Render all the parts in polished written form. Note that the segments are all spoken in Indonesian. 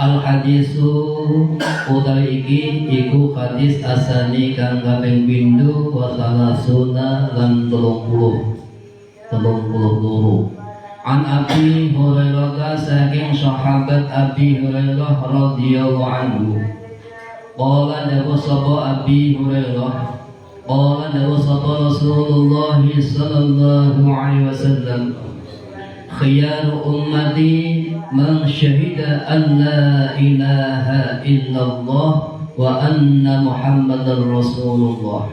Al hadisu utawi iki iku hadis asani kang kaping pindho wa salasuna lan 30 loro. An Abi Hurairah saking sahabat Abi Hurairah radhiyallahu anhu. Qala dawu sapa Abi Hurairah qala dawu sapa Rasulullah sallallahu alaihi wasallam khiyaru ummati man syahida an la ilaha illallah wa anna muhammadar rasulullah.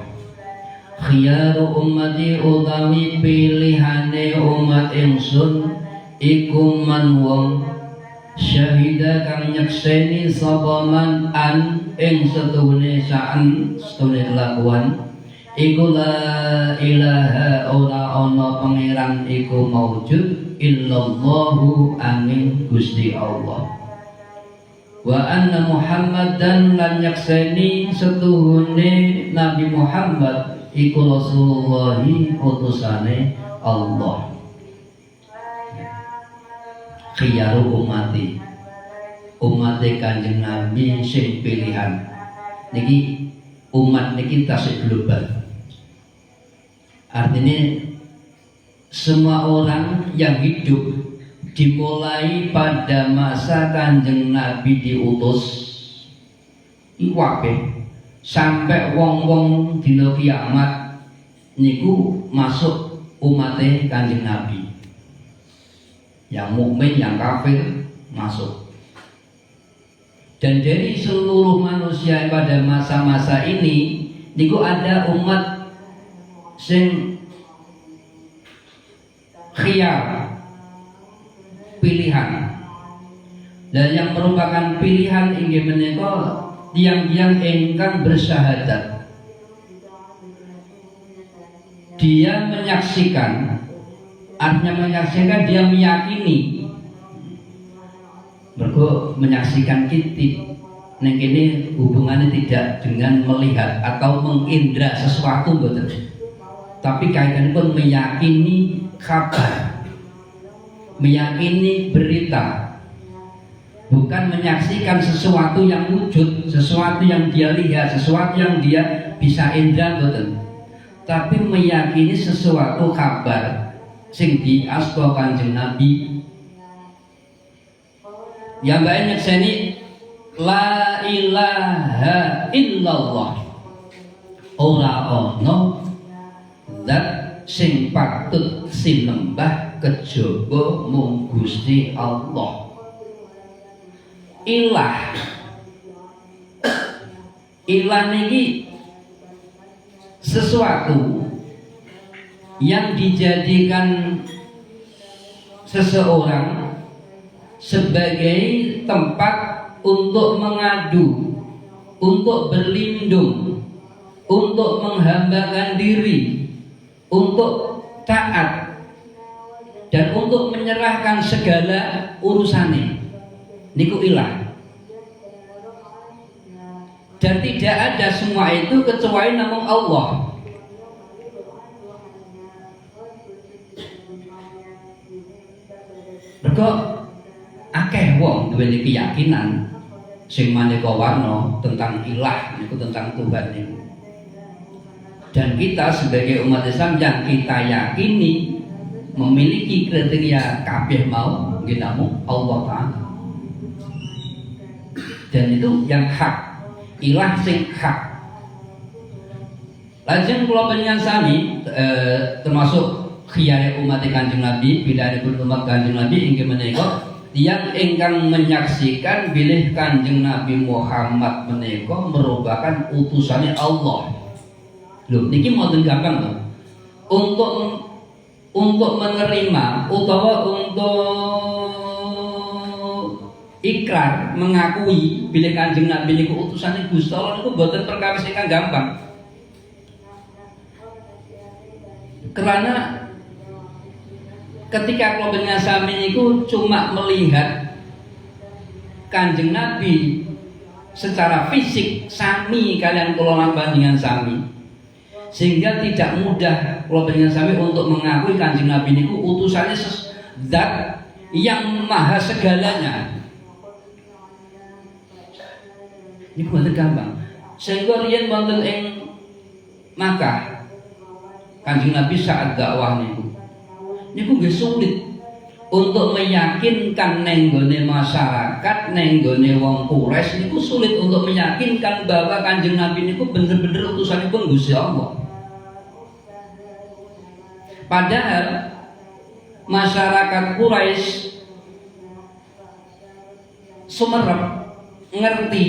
Khiyaru ummati utawi pilihane umat ingsun iku man wong syahida kang nyekseni sapa man an ing setuhune sa'an setune kelakuan iku la ilaha ora ana pangeran iku maujud illallahu angin Gusti Allah wa anna Muhammadan lan nyekseni setuhune Nabi Muhammad iku Rasulullah utusane Allah. Khiyaru umati Kanjeng Nabi sing pilihan niki umat niki tasik global, artinya semua orang yang hidup dimulai pada masa Kanjeng Nabi diutus iwape sampai wong-wong dina kiamat niku masuk umate Kanjeng Nabi. Yang mukmin, yang kafir masuk. Dan dari seluruh manusia pada masa-masa ini niku ada umat sing khiyar, pilihan, dan yang merupakan pilihan inggih menika tiang-tiang ingkang bersyahadat. Dia menyaksikan, artinya menyaksikan dia meyakini. Mergo menyaksikan kita neng kene hubungannya tidak dengan melihat atau mengindra sesuatu betul, tapi kaitannya pun meyakini kabar, meyakini berita, bukan menyaksikan sesuatu yang wujud, sesuatu yang dia lihat, sesuatu yang dia bisa indra betul, tapi meyakini sesuatu kabar sing diasto Kanjeng Nabi. Yang banyak seni la ilaha illallah, ora ono zat sing patut sinembah kejaba mung Gusti Allah. Ilah niki sesuatu yang dijadikan seseorang sebagai tempat untuk mengadu, untuk berlindung, untuk menghambakan diri, untuk taat, dan untuk menyerahkan segala urusannya. Niku ilah. Dan tidak ada semua itu kecuali namung Allah. Mergo akeh wong duweni keyakinan sing maneka warna tentang ilah niku, tentang Tuhan niku. Dan kita sebagai umat Islam yang kita yakini memiliki kriteria kabeh mau nggih namung Allah Ta'ala. Dan itu yang hak, ilah sing hak. Lajeng kula panjenengan sami termasuk khiyare umat Kanjeng Nabi, pilihanipun umat Kanjeng Nabi inggih menika yang ingkang menyaksikan bilih Kanjeng Nabi Muhammad menika merupakan utusannya Allah. Loh, niki mboten gampang loh. Untuk menerima utawa untuk ikrar mengakui bilih Kanjeng Nabi niku utusane Gusti Allah niku mboten perkawis ingkang gampang. Karena ketika kula panjenengan sami niku cuma melihat Kanjeng Nabi secara fisik sami kalian kula lan panjenengan sami, sehingga tidak mudah kula panjenengan sami untuk mengakui Kanjeng Nabi niku utusannya zat yang maha segalanya. Niku mboten gampang. Sehingga riyen wonten ing Makkah Kanjeng Nabi saat dakwah niku nggih sulit untuk meyakinkan nenggone masyarakat, nenggone wong Quraisy niku sulit untuk meyakinkan bahwa Kanjeng Nabi niku bener-bener utusanipun Gusti Allah. Padahal masyarakat Quraisy sumerep ngerti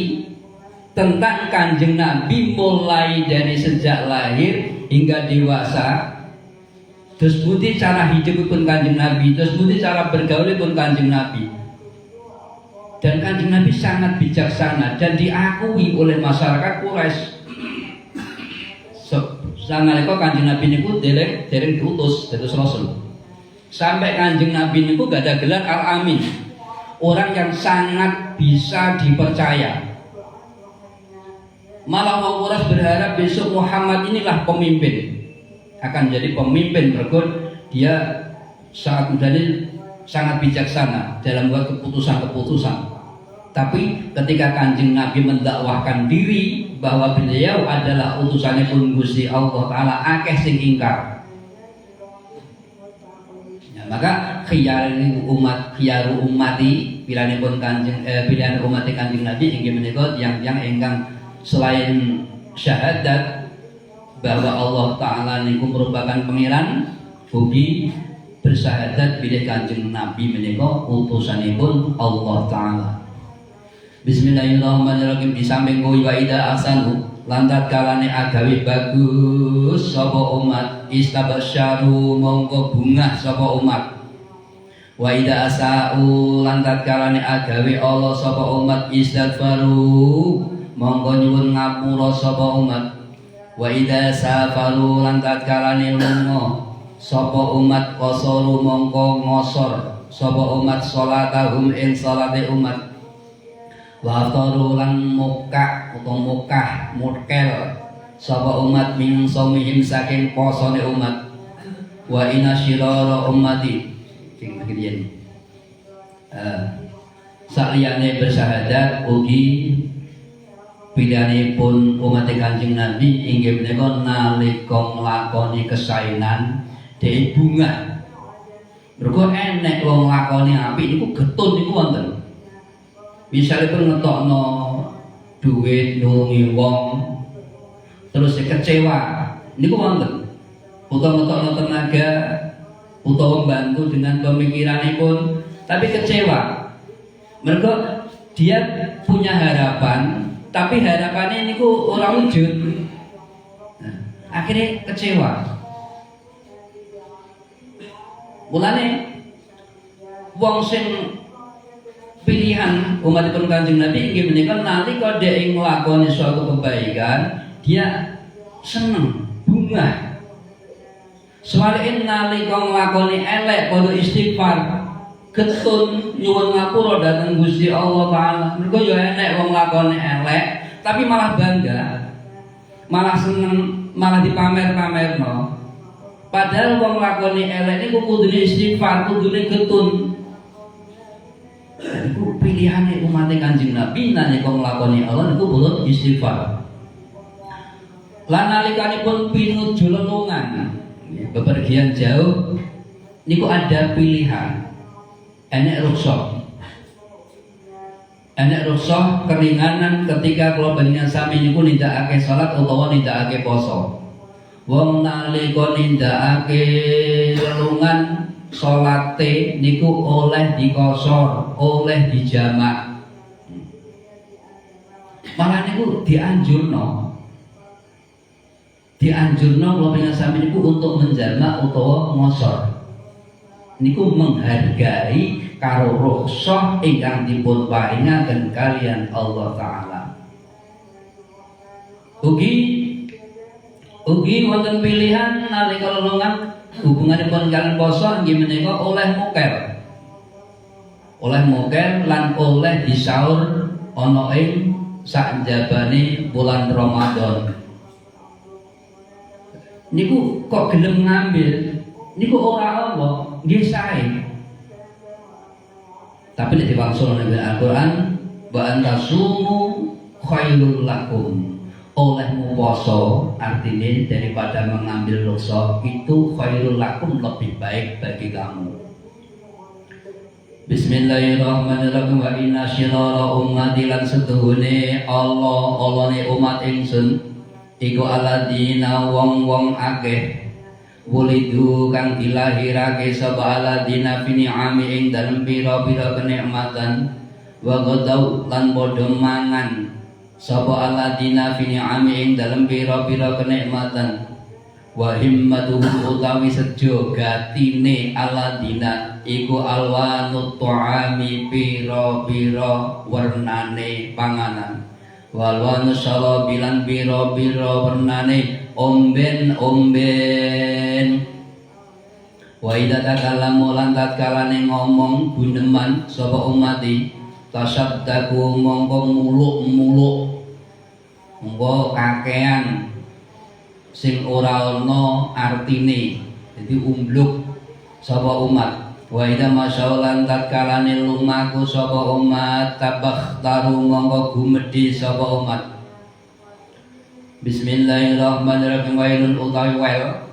tentang Kanjeng Nabi mulai dari sejak lahir hingga dewasa. Terus budi cara hidupipun Kanjeng Nabi, terus budi cara bergaulipun Kanjeng Nabi. Dan Kanjeng Nabi sangat bijaksana dan diakui oleh masyarakat Quraisy. Sanalika Kanjeng Nabi niku dereng diutus dados rasul. Sampai Kanjeng Nabi niku gak ada gelar Al-Amin. Orang yang sangat bisa dipercaya. Malah orang Quraisy berharap besok Muhammad inilah pemimpin, akan jadi pemimpin berikut. Dia saat muda ini sangat bijaksana dalam membuat keputusan-keputusan. Tapi ketika Kanjeng Nabi mendakwahkan diri bahwa beliau adalah utusannya pun Gusti Allah Ta'ala, akeh sing ingkar. Ya, maka khiyaru ummati pilihan umat Kanjeng Nabi inggih menika yang ingkang selain syahadat bahwa Allah Ta'ala niku merupakan pangeran, ugi bersyahadat bilih Kanjeng Nabi menika utusanipun Allah Ta'ala. Bismillahirrahmanirrahim. Di samping kuwi wa ida ahsanu lantat kalane agawe bagus sapa umat istabasyaru mongko bungah sapa umat. Wa ida asau lantat kalane agawe Allah sapa umat istighfaru mongko nyuwun ngapura sapa umat. Wa idza safaru lan tatkala lunga sapa umat qasaru mongko ngosor sapa umat salatahum ing salate umat. Wa aftaru lan mukah mutkel sapa umat min somihim saking posone umat. Wa inna syirara ummati sing kiriyen saliyane bersyahadat ugi pilihanipun umat Kanjeng Nabi inggih menika nalika nglakoni kesaenan dhek bungah. Mergo enek wong nglakoni apik niku getun niku wonten. Misalipun ngetokno duit nulungi wong terus kecewa niku wonten. Utawa ngetokno tenaga utawa membantu dengan pemikiranipun tapi kecewa. Mergo dia punya harapan tapi harapannya niku ora wujud. Nah, akhirnya kecewa. Mulane wong sing pilihan umatipun Kanjeng Nabi inggih menika nalika dhek nglakoni suatu kebaikan, dia seneng, bungah. Suwalike nalika nglakoni elek padha istighfar, getun nyuwun ngapura dhateng Gusti Allah Ta'ala. Mergo ya enek wong nglakoni elek tapi malah bangga, malah seneng, malah dipamer-pamerno. Padahal wong nglakoni elek niku kudune istighfar, kudune getun. Iku pilihane umat Kanjeng Nabi nalika nglakoni Allah niku boleh istighfar. Lan nalikanipun pinuju lelungan, bepergian jauh niku ada pilihan. Enek rukhsah keringanan ketika kalau panjenengan sami niku nindakake salat utawa nindakake poso. Wong nalika nindakake lelungan salate niku oleh dikosor, oleh dijamak. Malah niku dianjurno kalau panjenengan sami niku untuk menjamak utawa ngosor. Niku menghargai karo rukhsah ingkang dipun paringaken kalian Allah Ta'ala. Ugi wonten pilihan nalika lelungan hubunganipun kalian poso inggih menika oleh muker lan oleh disaur ana ing sakjabane bulan Ramadan. Niku kok gelem ngambil niku ora Allah nggih sae. Tapi nek diwangsul nang Al-Qur'an wa antasumu khairul lakum, olehmu poso artinya daripada mengambil dosa itu khairul lakum, lebih baik bagi kamu. Bismillahirrahmanirrahim. Wa inna syirara ummati lan setuhune Allah ne umat ingsun iku aladina wong-wong akeh wulidu kang dilahirake sapa aladina fi ni'ami ing dalem pira-pira kenikmatan wa ghadau lan padha mangan sapa aladina fi ni'ami ing dalem pira-pira kenikmatan wa himmatuhum utawi sejo gatine aladina iku alwanut ta'ami pira-pira warnane panganan walwanu syarabilan pira-pira warnane omben-omben. Wa idza takallamu lan tatkalane ngomong guneman sapa umati tasaddaku mongko muluk-muluk mongko kakean sing ora ana artine, jadi umbluk sapa umat. Wa idza masyaulan tatkalane lumaku sapa umat tabakhtaru mongko gumedhi sapa umat. Bismillahirrahmanirrahim. Wailun utawi wail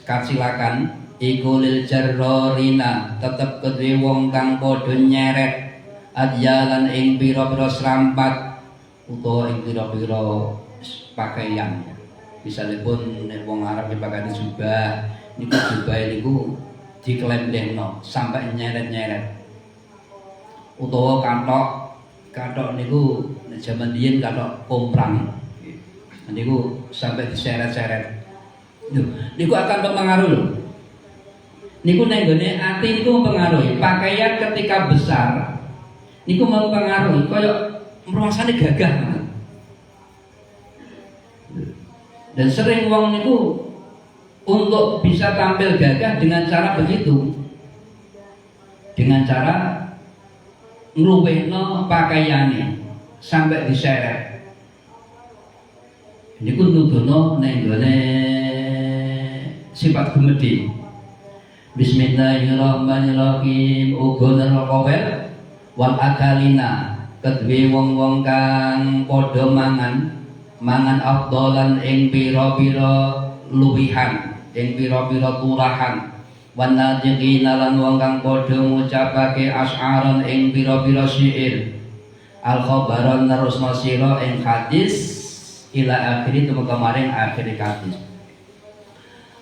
kasilakan iku lil jarrorina tetep kedue wong kang padha nyeret adyalan ing pira-pira serampat utawa ing pira-pira pakaian. Misalipun nek wong Arab dipakai jubah, niku jubah niku diklempengno sampai nyeret-nyeret. Utawa kathok niku nek jaman biyen kathok komprang. Niku sampai diseret-seret. Niku akan mempengaruhi lho. Niku neng gone ati niku mempengaruhi. Pakaian ketika besar niku mempengaruhi kaya merasane gagah. Dan sering wong niku untuk bisa tampil gagah dengan cara begitu. Dengan cara ngluwehno pakaiane sampai diseret. Niku nuduhno neng gone sifat gumedhi. Bismillahirrahmanirrahim. Uga neraka wel wal akalina kedue wong-wong kang padha mangan afdalan ing pira-pira luwihan, ing pira-pira turahan. Wan nadiqina lan wong kang padha ngucapake asy'aran ing pira-pira syair. Al khabaran narusna sira ing hadis ila akhiri tumeka maring akhir hadis.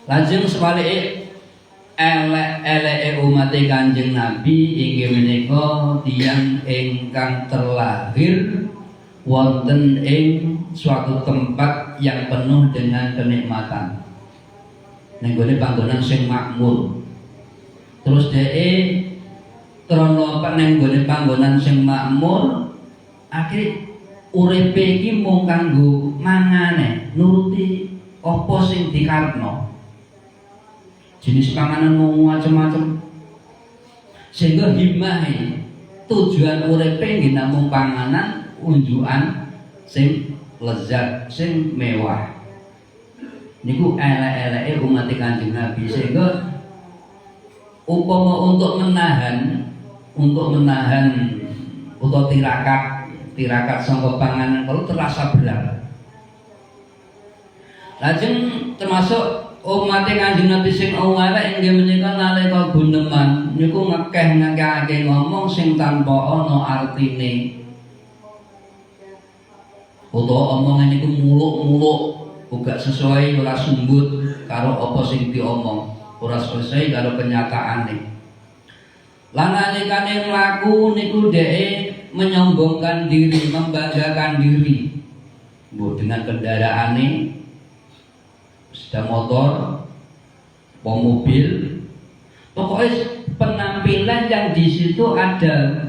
Lajeng sebalike elek-eleke umat Kanjeng Nabi inggih menika tiyang ingkang terlahir wonten ing suatu tempat yang penuh dengan kenikmatan. Ning gone panggonan sing makmur. Terus dhek krana ning gone panggonan sing makmur akhire uripe iki mung kanggo mangane, nuruti apa sing dikarepno. Jenis panganan mung macam-macam. Sehingga himahe tujuan uripe nggih namung panganan, unjukan sing lezat, sing mewah. Niku elek-eleke umat Kanjeng Nabi sehingga upama untuk menahan utawa tirakat sangka panganan kalau terasa berat. Lajeng termasuk umat Kanjeng Nabi sing awalé inggih menika nalika guneman niku ngekeh-ngekehake ngomong sing tanpa ana artine. Utawa omongan niku muluk-muluk uga sesuai ora sumbut karo apa sing diomong, ora sesuai karo kenyataane. Lan nalikane mlaku niku dhek menyombongkan diri, membanggakan diri. Dengan kendaraane sepeda motor, mobil, pokoknya penampilan yang di situ ada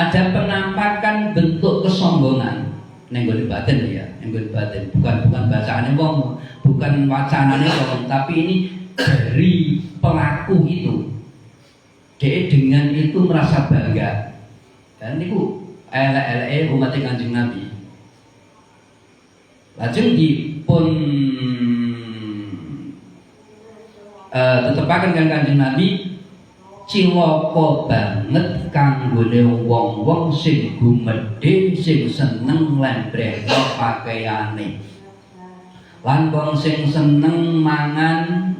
penampakan bentuk kesombongan. Nenggone batin ya, nenggone batin, bukan bacaane wong, bukan wacanane wong, tapi ini dari pelaku itu. Dia dengan itu merasa bangga. Dan niku elek-eleke umat Kanjeng Nabi. Lajeng dipun tetepaken kan Kanjeng Nabi cilaka banget kanggone wong-wong sing gumedhe sing seneng lembrehno pakaiane lan wong sing seneng mangan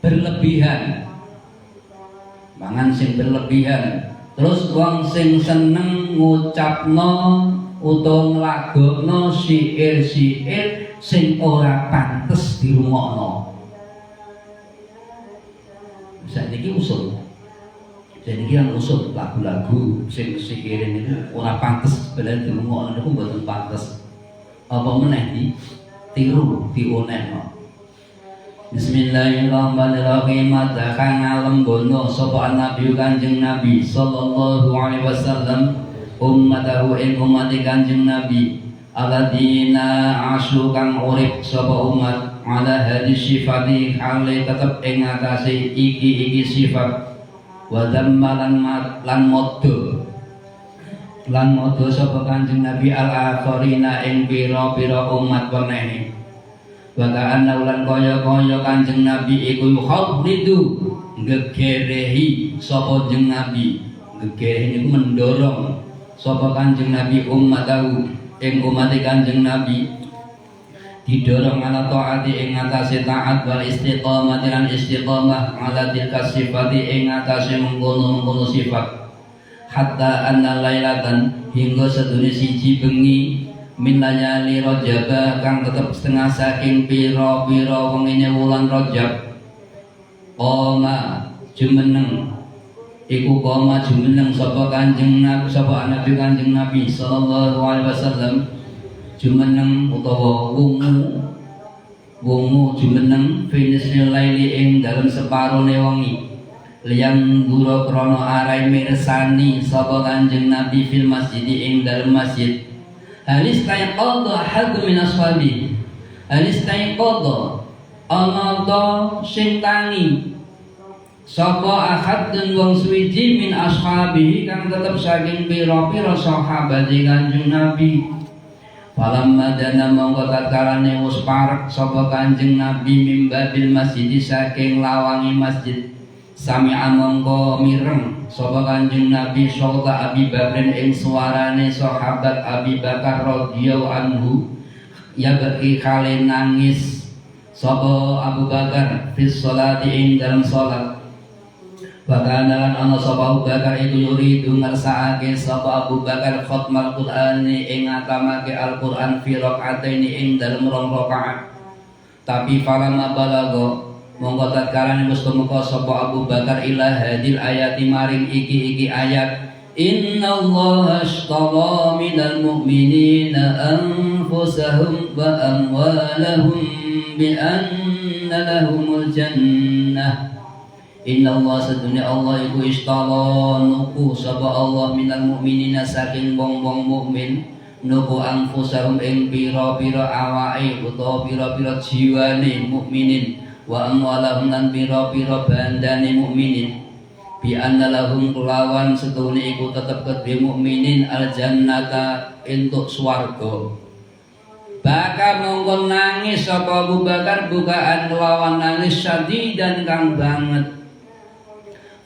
berlebihan terus wong sing seneng ngucapno utawa nglagokno syair-syair sing ora pantes dirungokno. Saiki usul. Jadi yang usul lagu-lagu sing syair itu ora pantes bener dirungokno niku mboten pantes. Apa meneh tiru dionekno. Bismillahirrahmanirrahim. Kang ngalem bono sapa Nabi Kanjeng Nabi sallallahu alaihi wasallam ummatahu ing umat Kanjeng Nabi alladzina asyu kang urip sapa umat ala hadis sifati hale tetep ing atase iki sifat wa dammalan lan modho sapa Kanjeng Nabi al-akhirina ing pira-pira umat weneh wa ka'anna ulan kaya-kaya Kanjeng Nabi iku yukhaddidu gegerehi sapa Kanjeng Nabi gegerehi niku mendorong sapa Kanjeng Nabi ummatahu ing umat Kanjeng Nabi didorong ala taati ing atase taat wal istiqamah lan istiqamah ala tilka sifati ing atase mengkono sifat hatta anna lailatan hingga sedune siji bengi min layali Rajab kang tetep setengah saking pira-pira wengine wulan Rajab qoma jumeneng iku koma jumeneng sapa Kanjeng Nabi sapa Nabi Kanjeng Nabi sallallahu alaihi wasallam jumeneng utawa wungu jumeneng finisil laili ing dalem separone wengi liyang dura krana arai mirsani sapa Kanjeng Nabi fil masjid ing dalem masjid halis tayaqadha hadu min ashabi halis tayaqadha ana ta sing tangi sapa ahadun wong suwiji min ashabihi kang tetep saking pira-pira sahabat Kanjeng Nabi. Falamma dana mongko tatkalane wis parek sapa Kanjeng Nabi mimbabil masjid saking lawangi masjid. Sami'a mongko mireng sapa Kanjeng Nabi sholta Abi Bakrin ing suarane sahabat Abi Bakar radhiyallahu anhu ya beki kale nangis sapa Abu Bakar fi sholati ing dalam salat. Bahkan ana sapa Abu Bakar itu yuridu ngersakake sapa Abu Bakar khatmal Qur'an ing ngatamake Al-Qur'an fi rakaataini ing dalem rong rakaat. Tapi falamma balagha monggo tatkalane wis tumeka sapa Abu Bakar ila hadil ayati maring iki ayat innallaha ashtara minal mu'minina anfusahum wa amwalahum bi anna lahumul jannah. Inna Allah sedunia Allah iku istala nuku sapa Allah minal mu'minina saking wong-wong mukmin nuku anfusahum ing pira-pira awake utawa pira-pira jiwane mukminin wa amwalahum lan pira-pira bandane mukminin bi anna lahum kelawan setune iku tetep kedhe mukminin al jannata entuk swarga. Bakal mongko nangis sapa Abu Bakar bukaan kelawan nangis sadidan kang banget.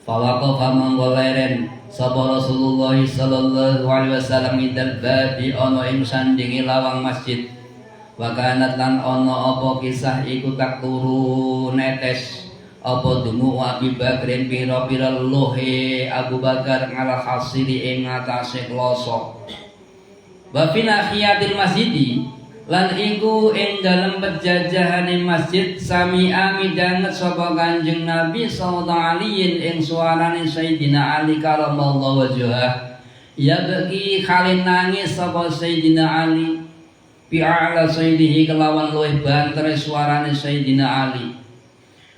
Fawaqafa mongko leren sapa Rasulullah sallallahu alaihi wasallam indal babi ana ing sandingi lawang masjid. Wa kanat lan ana apa kisah iku tak turu netes apa dumu Abi Bakrin pira-pira luhe Abu Bakar ngala khasiri ing ngatasé kloso. Wa fi nahiyatil masjidi lan iku ing dalem penjajahane masjid sami amidanget sapa Kanjeng Nabi sallallahu alaihi ing suarane Sayyidina Ali karamallahu wajhah ya bagi khalin nangis sapa Sayyidina Ali bi'ala sayyidihi kelawan luwih banter suarane Sayyidina Ali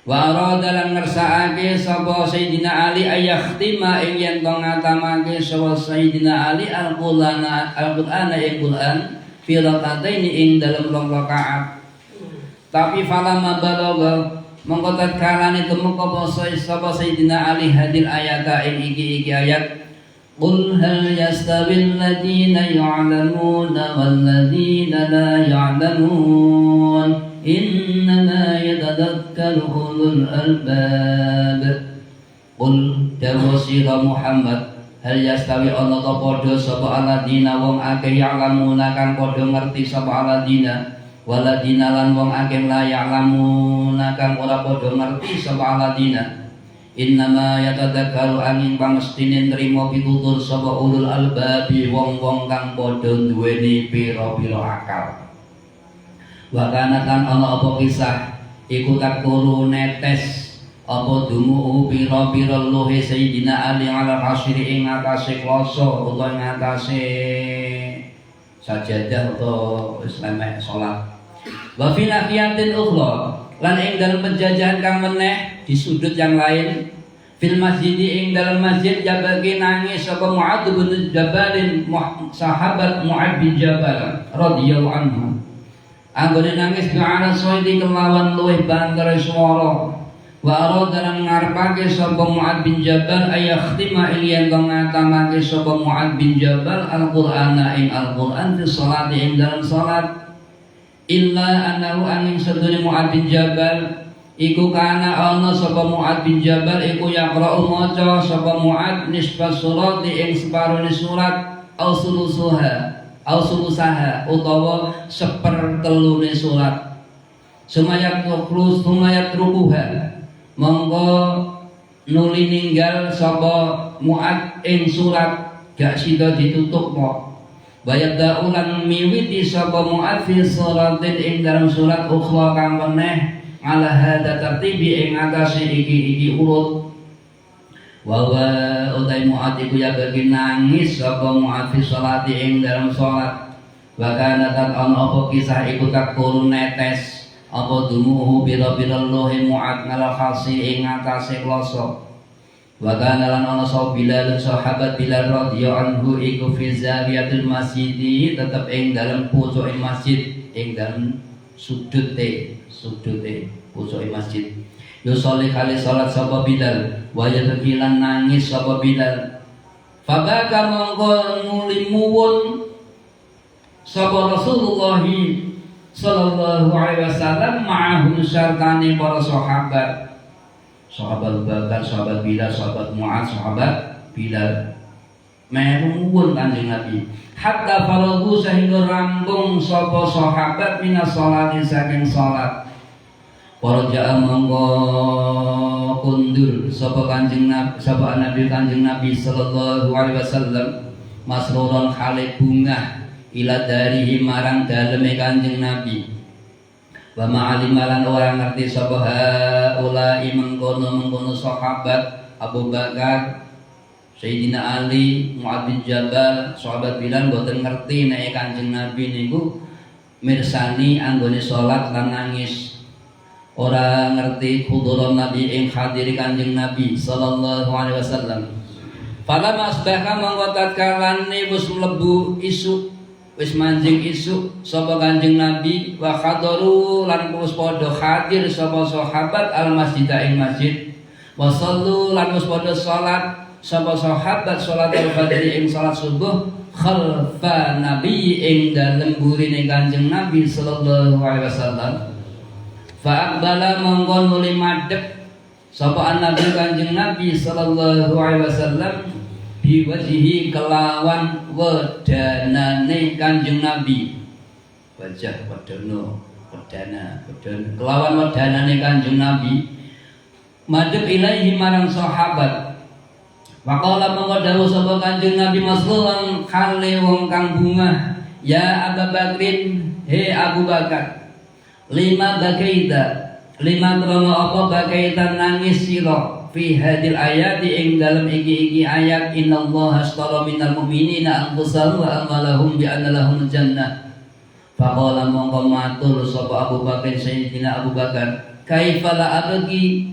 wa arada lan ngersakake sapa Sayyidina Ali ayakhtima ing yen to ngatamake sapa Sayyidina Ali Al-Qur'an ing Qur'an fi rakataini ing dalam rong rakaat. Tapi falamma balagha mongko tatkalane tumeka sapa Sayyidina Ali hadil ayata ing iki ayat qul hal yastawil ladina ya'lamuna wal ladina la ya'lamun innama yatadhakkaru ulul albab. Qul dawu sira Muhammad hal yastawi ana ta padha sapa alladzina wong akeh ya'lamuna kang padha ngerti sapa alladzina waladina lan wong akeh la ya'lamuna kang ora padha ngerti sapa alladzina innama yatadzakkaru angin pamestine nrimo pitutur sapa ulul albabi wong-wong kang padha duweni pira-pira akal. Wa kana kan ana apa kisah iku takuru netes apa dumu'u pira-pira luhe Sayyidina Ali ala kasiri ing atase kloso utawa ing atase sajadah utawa islame salat. Wa fi nahiyatin ukhra lan ing dalem penjajahan kang meneh di sudut yang lain fil masjid ing dalam masjid jabagi nangis sapa Mu'adz bin Jabal sahabat Mu'adz bin Jabal radhiyallahu anhu anggone nangis doa soidi kelawan luwih banter swara wa arada lan ngarepake sapa Mu'adz bin Jabal ayakhtima ing yen ngatamake sapa Mu'adz bin Jabal Al-Qur'ana ing Al-Qur'an fi shalat ing dalam salat illa annahu angin sedune Mu'adz bin Jabal iku kana ana sapa Mu'adz bin Jabal iku yaqra'u maca sapa Mu'adz nisbah surat ing separone surat au sulusaha utawa sepertelune surat sumayat rukuha monggo nuli ninggal sapa Mu'adz ing surat gak sida ditutupno bayat daulan miwiti sapa Mu'adz fi suratin ing dalam surat ukhra kang meneh ala hada tartibi ing atase iki urut wa utai Mu'adz iku ya bagi nangis sapa Mu'adz fi sholati ing dalam salat wa kana tan ana apa kisah iku takuru netes apa dumuhu pira-pira luhe Mu'adz ngala khasi ing atase kloso wa kana lan ana Bilal sahabat Bilal radhiyallahu anhu iku fi zawiyatil masjid tetep ing dalam pucuk masjid ing dalam sudute pucuk masjid yusolli kali salat sapa Bilal wa yadkilan nangis sapa Bilal fabaka mongko nulimuwun sapa Rasulullah sallallahu alaihi wasallam ma'ahum syartani para sahabat Bakar, sahabat Bilal, sahabat Mu'adz, sahabat Bilal menuwun Kanjeng Nabi hatta faragu sehingga rampung sapa sahabat minas sholati saking salat para ja'a mongko kundur sapa Kanjeng Nabi sapa Nabi Kanjeng Nabi sallallahu alaihi wasallam masruran khale bungah ila darihi marang daleme Kanjeng Nabi wa ma'alimalan orang ngerti sapa ulai mengkono sahabat Abu Bakar Sayyidina Ali Mu'adz bin Jabal sahabat Bilal boten ngerti nek Kanjeng Nabi niku mirsani anggone salat lan nangis ora ngerti huduran Nabi ing hadiri Kanjeng Nabi sallallahu alaihi wasallam fala masbaha mongko tatkalane wis mlebu isuk wis manjing isuk sapa Kanjeng Nabi wa khadaru lan wis padha hadir sapa sahabat al masjid ing masjid wa sallu lan wis padha salat sapa sahabat salat al-fajr ing salat subuh khalfa nabi ing dalem burine Kanjeng Nabi sallallahu alaihi wasallam fa aqbala mongko nuli madhep sapa Nabi Kanjeng Nabi sallallahu alaihi wasallam biwajihi kelawan wedanane Kanjeng Nabi wajah wedana kelawan wedanane Kanjeng Nabi madhep ilaihi marang sahabat waqala mongko dawuh sapa Kanjeng Nabi masrulan khale wong kang bungah ya Abu Bakrin he Abu Bakar lima krono apa bakaita nangis sira fi hadil ayati ing dalam iki ayat innallaha ashtara minal mu'minina anfusahum wa amwalahum bi anna lahum jannah faqala mongko matur sapa Abu Bakar Sayyidina Abu Bakar kaifa la abki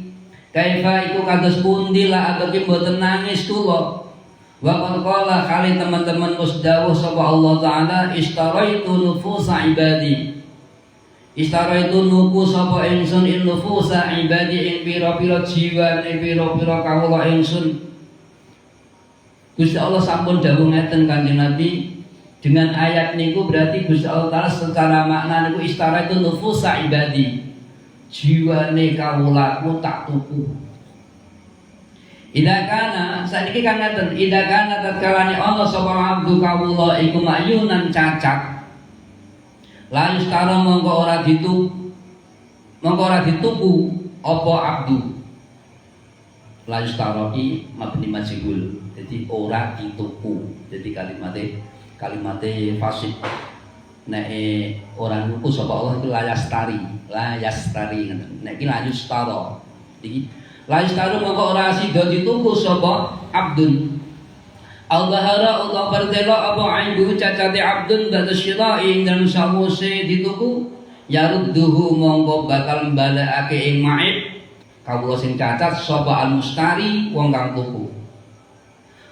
kaifa iku kados pundi la abki mboten nangis kula wa qala kali teman-teman musdawuh sapa Allah taala istaraitu nufusa ibadi Istara itu nuku sapa ingsun in nufusa ibadi ing pira-pira jiwane pira-pira kawula ingsun. Gusti Allah sampun dawuh ngeten Kanjeng Nabi dengan ayat niku berarti Gusti Allah taala secara makna niku istara itu nufusa ibadi. Jiwane kawulaku tak tuku. Ida kana saiki kang ngaten, ida kana tatkalane ana sapa abdu kawula iku mayunan cacat. La yustara mongko ora dituku apa abdu. La yustara iki mabni majhul. Jadi ora dituku. Jadi kalimate fasid. Nek ora nuku sapa Allah itu la yastari ngoten. Nek iki la yustara. Iki la yustara mongko ora sida dituku sapa abdun. Al-Bahara Allah berdela apa aibu cacate abdun ba'da syira'i dalam sawuse dituku yarudduhu mongko bakal balekake ing maib kawula sing cacat sapa al-mustari wong kang tuku.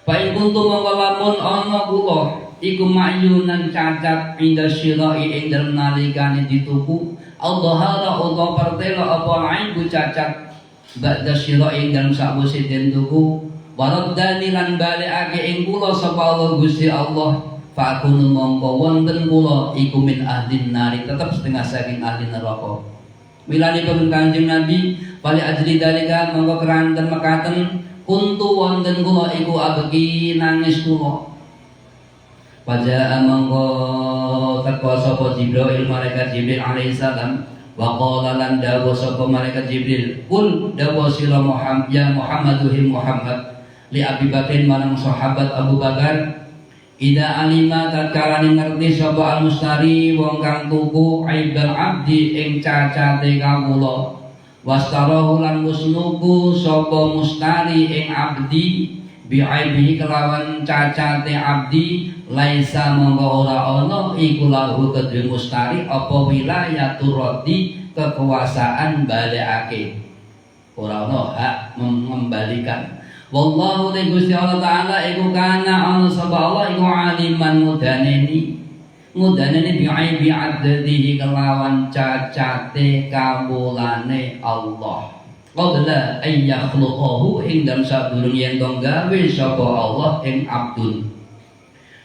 Fa in kuntum mongko lamun ana kula iku mayunan cacat inda syira'i ing dalam nalikane dituku al-Bahara Allah berdela apa aibu cacat ba'da syira'i dalam sawuse den tuku waraddani lan balekake ing kula sapa Allah Gusti Allah fa akunu mongko wonten kula iku min ahlin nari tetep setengah saking ahli neraka. Milane pun Kanjeng Nabi bali ajli dalika mongko keranten mekaten kuntu wonten kula iku abeki nangis kula. Pada mongko teko sapa Jibril malaikat Jibril alaihi salam wa qala lan dawa sapa malaikat Jibril kul dawa sira Muhammad ya Muhammaduhi Muhammad li Abi Bakrin marang sahabat Abu Bakar ida alima tatkalane ngerti sapa al-mustari wong kang tuku aibal abdi ing cacate kawula wastarahu lan musnuku sapa mustari ing abdi bi aibi kelawan cacate abdi laisa mongko ora ana iku lahu kedue mustari apa wilayatur raddi kekuasaan balekake ora ana hak mengembalikan. Wallahu te Gusti Allah taala iku kana ana sapa Allah iku aliman mudaneni bi aibi addihi kelawan cacate kawulane Allah qabla ay yakhluqahu ing dalem sadurunge yen tong gawe sapa Allah ing abdun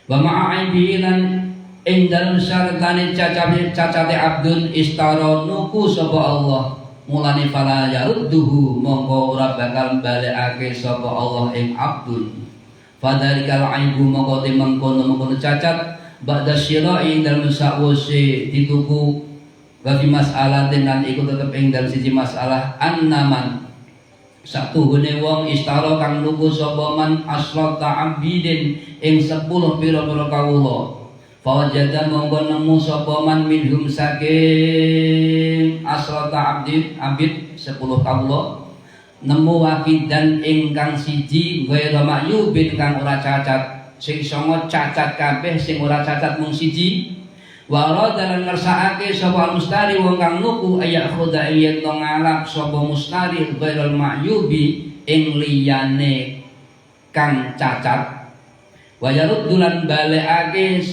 wa ma'a aibi lan ing dalem syaratane cacate abdun istara nuku sapa Allah mulane fala yarudduhu mongko ora bakal balekake sapa Allah ing abdun fadzalikal aibu mongko te mengkono cacat ba'da syira'i dalem sawise dituku bagi masalah tenan iku tetep ing dalem siji masalah annaman satuhune wong istara kang nuku sapa man asrata abidin ing 10 pira-pira kawula fawajada mongko nemu sapa man minhum saking asrata abid 10 kawula nemu wakidan ingkang siji ghairu ma'yubin kang ora cacat sing sanga cacat kabeh sing ora cacat mung siji wa radalan ngersakake sapa mustari wong kang nuku ayak khoda yen to ngalap sapa mustari ghairu ma'yubi ing liyane kang cacat wa yaruddulan balekake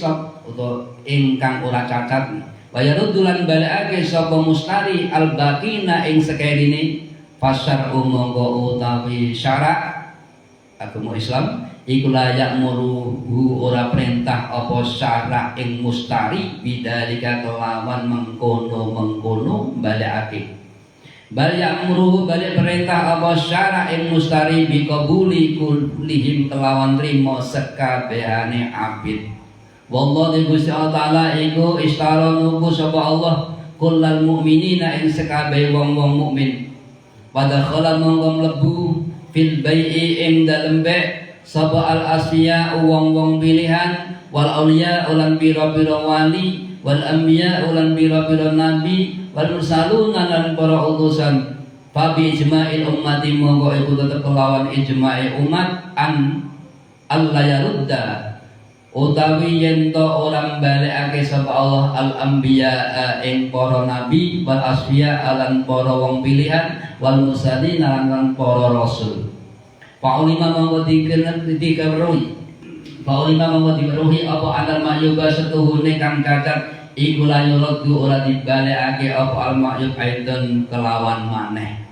utawa ingkang ora cacat wayaruddulan balekake sapa mustari albaqina ing sekelini fasar mongko utawi syarak agama Islam iku layak muruhu ora perintah apa syarak ing mustari bidalika kelawan mengkono balekake bal ya'muruhu balik perintah apa syarak ing mustari biqabuli kullihim kelawan trimo sekabehane abid. Wallahi Gusti Allah taala iku istara nuku sapa Allah kullal mukminina ing sekabeh wong-wong mukmin. Pada khala monggo mlebu fil bai'i ing dalem be' sapa al asfiya wong-wong pilihan wal auliya ulan pira-pira wali wal anbiya ulan pira-pira nabi wal mursalun lan para utusan. Fa bi ijma'il ummati monggo iku tetep kelawan ijma'i umat an Allah yarudda utawi yen to orang balekake sapa Allah al anbiya ing para nabi wal asfiya lan para wong pilihan wal mursalin lan para rasul. Paulima monggo dikeruhi Paulima monggo dikeruhi apa anal mayyuba setuhune kang cacat iku la yuraddu ora dibalekake apa al mayyub aidan kelawan maneh.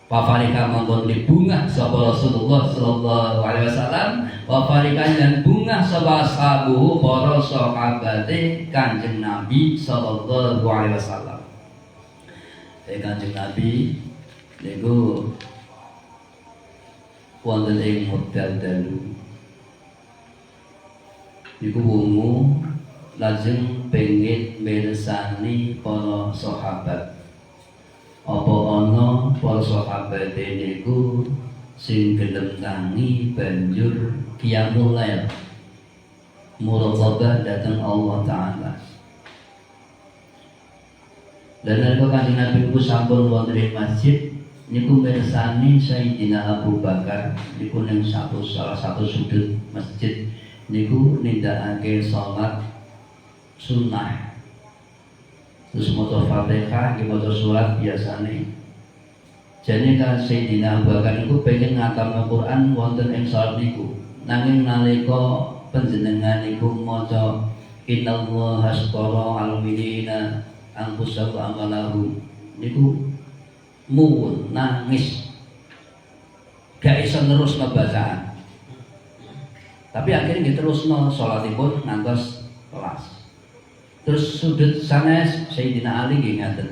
Wafarika monggo dibungah sapa Rasulullah sallallahu alaihi wasallam wafarikan dan bungah sapa sahabu para sahabate Kanjeng Nabi sallallahu alaihi wasallam. Kanjeng Nabi niku wonten ing wekdal dalu niku wungu lajeng pengin mirsani para sahabat. Apa ana para sahabat niku sing gelem tangi banjur qiyamul lail muraqabah datang Allah Ta'ala. Dan nalika Kanjeng Nabi niku sampun wonten ing masjid niku mirsani Sayyidina Abu Bakar niku ning salah satu sudut masjid niku nindakake salat sunnah. Terus maca Fatihah, maca surat biasane. Jane kan Sayyidina Abu Bakar niku pengen ngatamno Quran wonten ing salat niku. Nanging nalika panjenengan niku maca innallaha asqara al-mu'minina anfusahu amalahu niku muwun nangis gak iso nerusno bacaan. Tapi akhirnya diterusno salatipun ngantos kelas. Terus sudut sanes Sayyidina Ali nggih ngaten.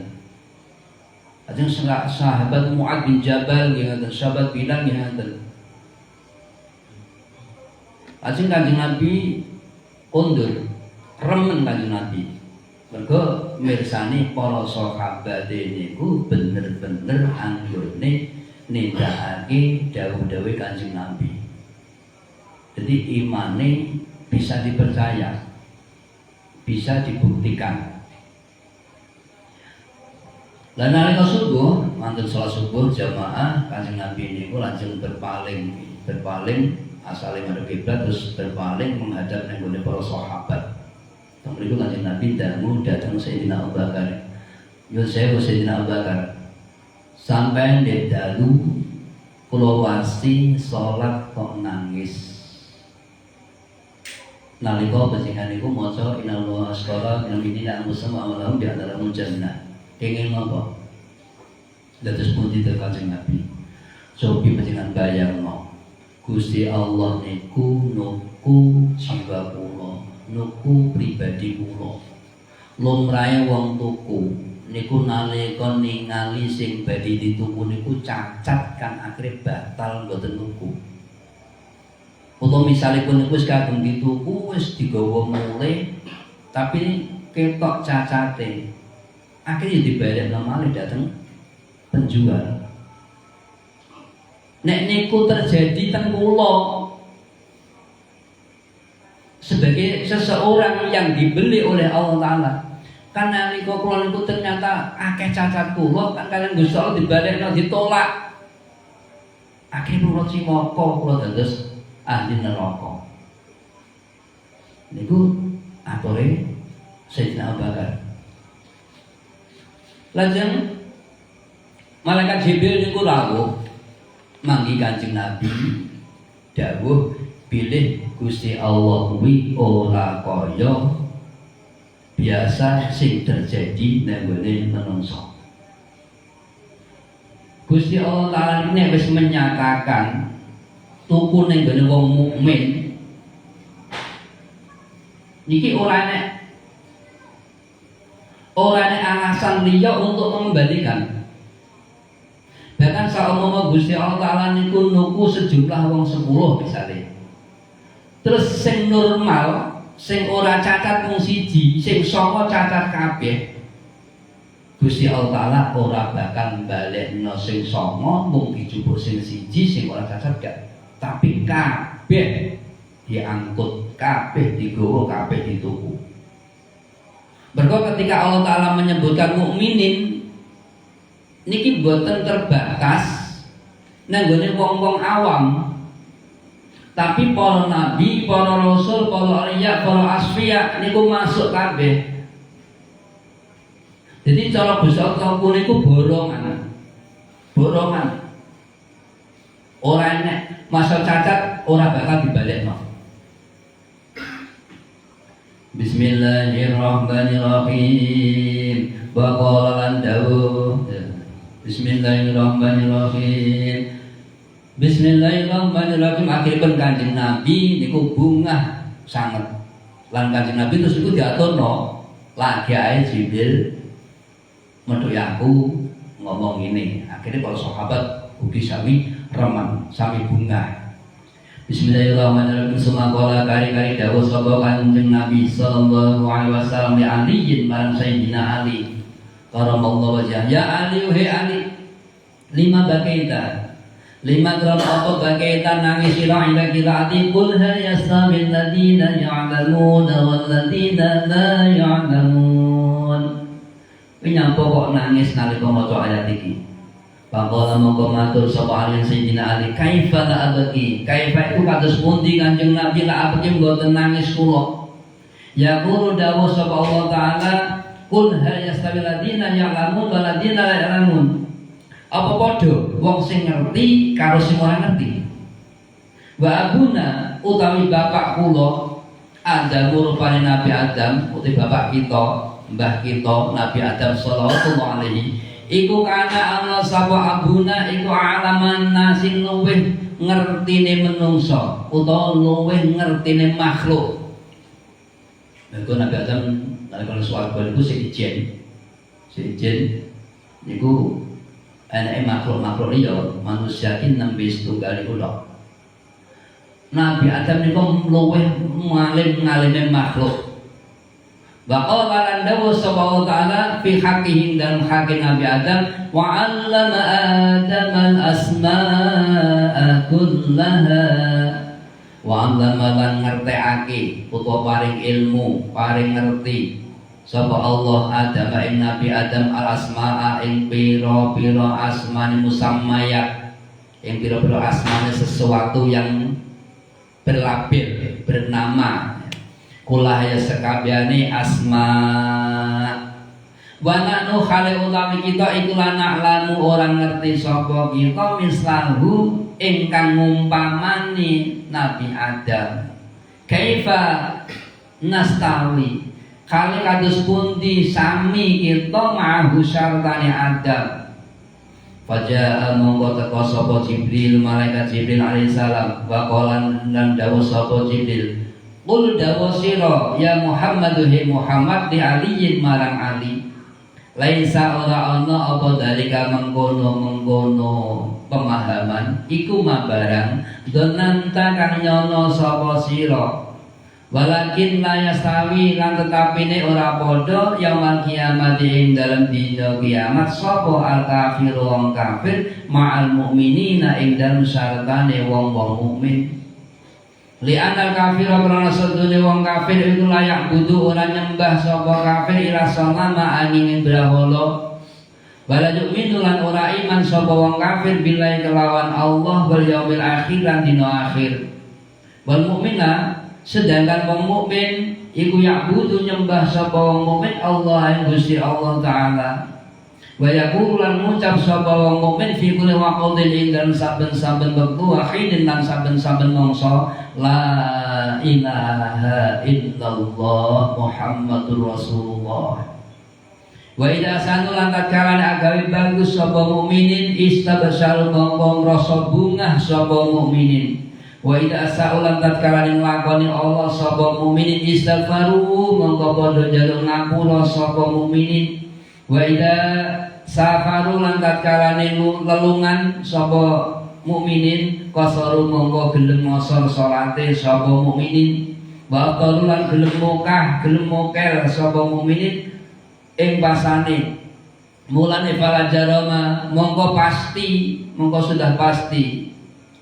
Ajeng sahabat Mu'ad bin Jabal nggih ngaten, sahabat Bilal nggih ngaten. Ajeng Kanjeng Nabi kondur, remen Kanjeng Nabi. Mergo mirsani para sahabat niku bener-bener anggone nindakake dawuh-dawuh Kanjeng Nabi. Jadi imane bisa dipercaya, bisa dibuktikan. Lan nalika subuh, wonten salat subuh jamaah Kanjeng Nabi niku lajeng berpaling asale madhep kiblat terus berpaling menghadap nang gone para sahabat. Kemudian Kanjeng Nabi datang Sayyidina Abu Bakar. Yo saya Sayyidina Abu Bakar. Sampai ndek dalu kula wasi salat kok nangis. Nalika panjenengan niku maca innallaha asqara minal mu'minina anfusahum wa amwalahum bi anna jannah. Kenging napa? Dados pundi to Kanjeng Nabi. Sopi panjenengan bayangno. Gusti Allah niku nuku jiwa kula, nuku pribadi kula. Lumrahe wong tuku niku nalika ningali sing badhe dituku niku cacat kan akhire batal mboten nuku. Utawa misalipun niku wis kagem dituku wis digawa mulih tapi ketok cacate. Akhirnya dibalekno malih dateng penjual. Nek niku terjadi teng kula sebagai seseorang yang dibeli oleh Allah Ta'ala, kan nalika kula niku ternyata akeh cacat kula kan kalian Gusti Allah dibalekno ditolak. Akhirnya kula cimaka kula dados ahli neraka. Niku atore Sayyidina Abu Bakar. Lajeng malaikat Jibril niku rawuh manggi Kanjeng Nabi dawuh pilih Gusti Allah kuwi ora kaya biasa sing terjadi nang gone manungsa. Gusti Allah Ta'ala nek wis menyatakan tuku ning gone wong mukmin niki ora nek alasan liya untuk mengembalikan. Bahkan saumpama Gusti Allah Ta'ala niku nuku sejumlah wong 10 misalnya. Terus sing normal, sing ora cacat mung siji, sing 9 cacat kabeh. Gusti Allah Ta'ala ora bakal balekno sing 9 mung dijupuk sing siji sing ora cacat gak. Tapi kabeh diangkut, kabeh digawa, kabeh dituku. Mergo ketika Allah Ta'ala menyebutkan mukminin niki boten terbatas nanggone wong-wong awam. Tapi para nabi, para rasul, para auliya, para asfiya niku masuk kabeh. Jadi cara Gusti Allah niku borongan. Borongan. Ora enek masuk cacat ora bakal dibalekno. Bismillahirrahmanirrahim. Baqala lan dawuh. Bismillahirrahmanirrahim. Bismillahirrahmanirrahim. Akhiripun Kanjeng Nabi niku bungah sanget. Lan Kanjeng Nabi terus niku diaturno lagi ae Jibril metu aku ngomong ini. Akhirnya para sahabat ugi sami remen sami bunga. Bismillahirrahmanirrahim. Sumakola kari-kari dawuh sapa Kanjeng Nabi sallallahu alaihi wasallam li Ali marang Sayyidina Ali karamallahu wajhah. Ya Ali, he Ali, lima bakaita, lima gram apa bakaita nangis sira ila qiraati qul hal yastamil ladina ya'lamuna wal ladina la ya'lamun. Nyapa kok nangis nalika maca ayat iki? Pakola mongko matur sapa alin Sayyidina Ali, kaifa la abaki, kaifa itu kados pundi Kanjeng Nabi la abaki mboten nangis kula. Ya qulu dawuh sapa Allah taala, qul hal yastawil ladina ya'lamun wal ladina la ya'lamun. Apa padha wong sing ngerti karo sing ora ngerti? Wa abuna utawi bapak kula Adam rupane Nabi Adam, utawi bapak kita, mbah kita Nabi Adam sallallahu alaihi iku kana ana sapa abuna iku alaman nasin luweh ngertine menungso utawa luweh ngertine makhluk. Iku Nabi Adam nalika swarga niku sing ijen niku anake makhluk-makhluk liya manusia ki nembe setunggal iku lho. Nabi Adam niku luweh ngalim-ngalime makhluk. Wa qala lan dawu subhanahu wa ta'ala fi haqqihi dalam haqqi Nabi Adam wa 'allama Adam al-asma'a kullaha wa 'allama lan ngertekake utawa paring ilmu paring ngerti sapa Allah Adam ing Nabi Adam al-asma'a ing pira-pira asmane musammayat ing pira-pira asmane sesuatu yang berlabel bernama kulah ya sekabiane asma wa nahnu khali utawi kita iku lan lamu orang ngerti sapa kita mislahu ingkang ngumpamani Nabi Adam kaifa nastawi kali kados pundi sami kita ma'ahu syartane Adam. Faja'a mongko teka sapa Jibril malaikat Jibril alaihissalam wa qala lan dawuh sapa Jibril qul dawuh sira ya Muhammad hi Muhammad di aliyin marang Ali laisa ora ana apa dalika mengkono pemahaman iku mabarang donanta kang nyono sapa sira walakin la yastawi lan tetapine ora padha yaumul kiamat ing dalem dina kiamat sapa al kafir wong kafir ma'al mukminina ing dalem sartane wong-wong mukmin. Li'anal kafir karena sedune wong kafir iku layak butuh ora nyembah sapa kafir ila salama angin brahala wala yu'minu lan ora iman sapa wong kafir billahi kelawan Allah wal yaumil akhir lan dina akhir wal mukmina sedangkan wong mukmin iku yak butuh nyembah sapa wong mukmin Allah ing Gusti Allah taala wa yaqulu lan ngucap sapa wong mukmin fi kulli waqtin ing dalem saben-saben wektu akhidin lan saben-saben mangsa la ilaha illallah Muhammadur Rasulullah. Wa idza sanu lan tatkala agawe bagus sapa mukminin istabsyal mongko rasa bungah sapa mukminin. Wa idza sa'ulan tatkala nglakoni Allah sapa mukminin istighfaru mongko padha njaluk ngapura sapa mukminin. Wa idza safaru lan tatkala lelungan sapa mukminin qasaru mongko gelem ngosor salate sapa mukminin. Wa qalulan gelem mokel sapa mukminin ing pasane mulane fala jarama mongko sudah pasti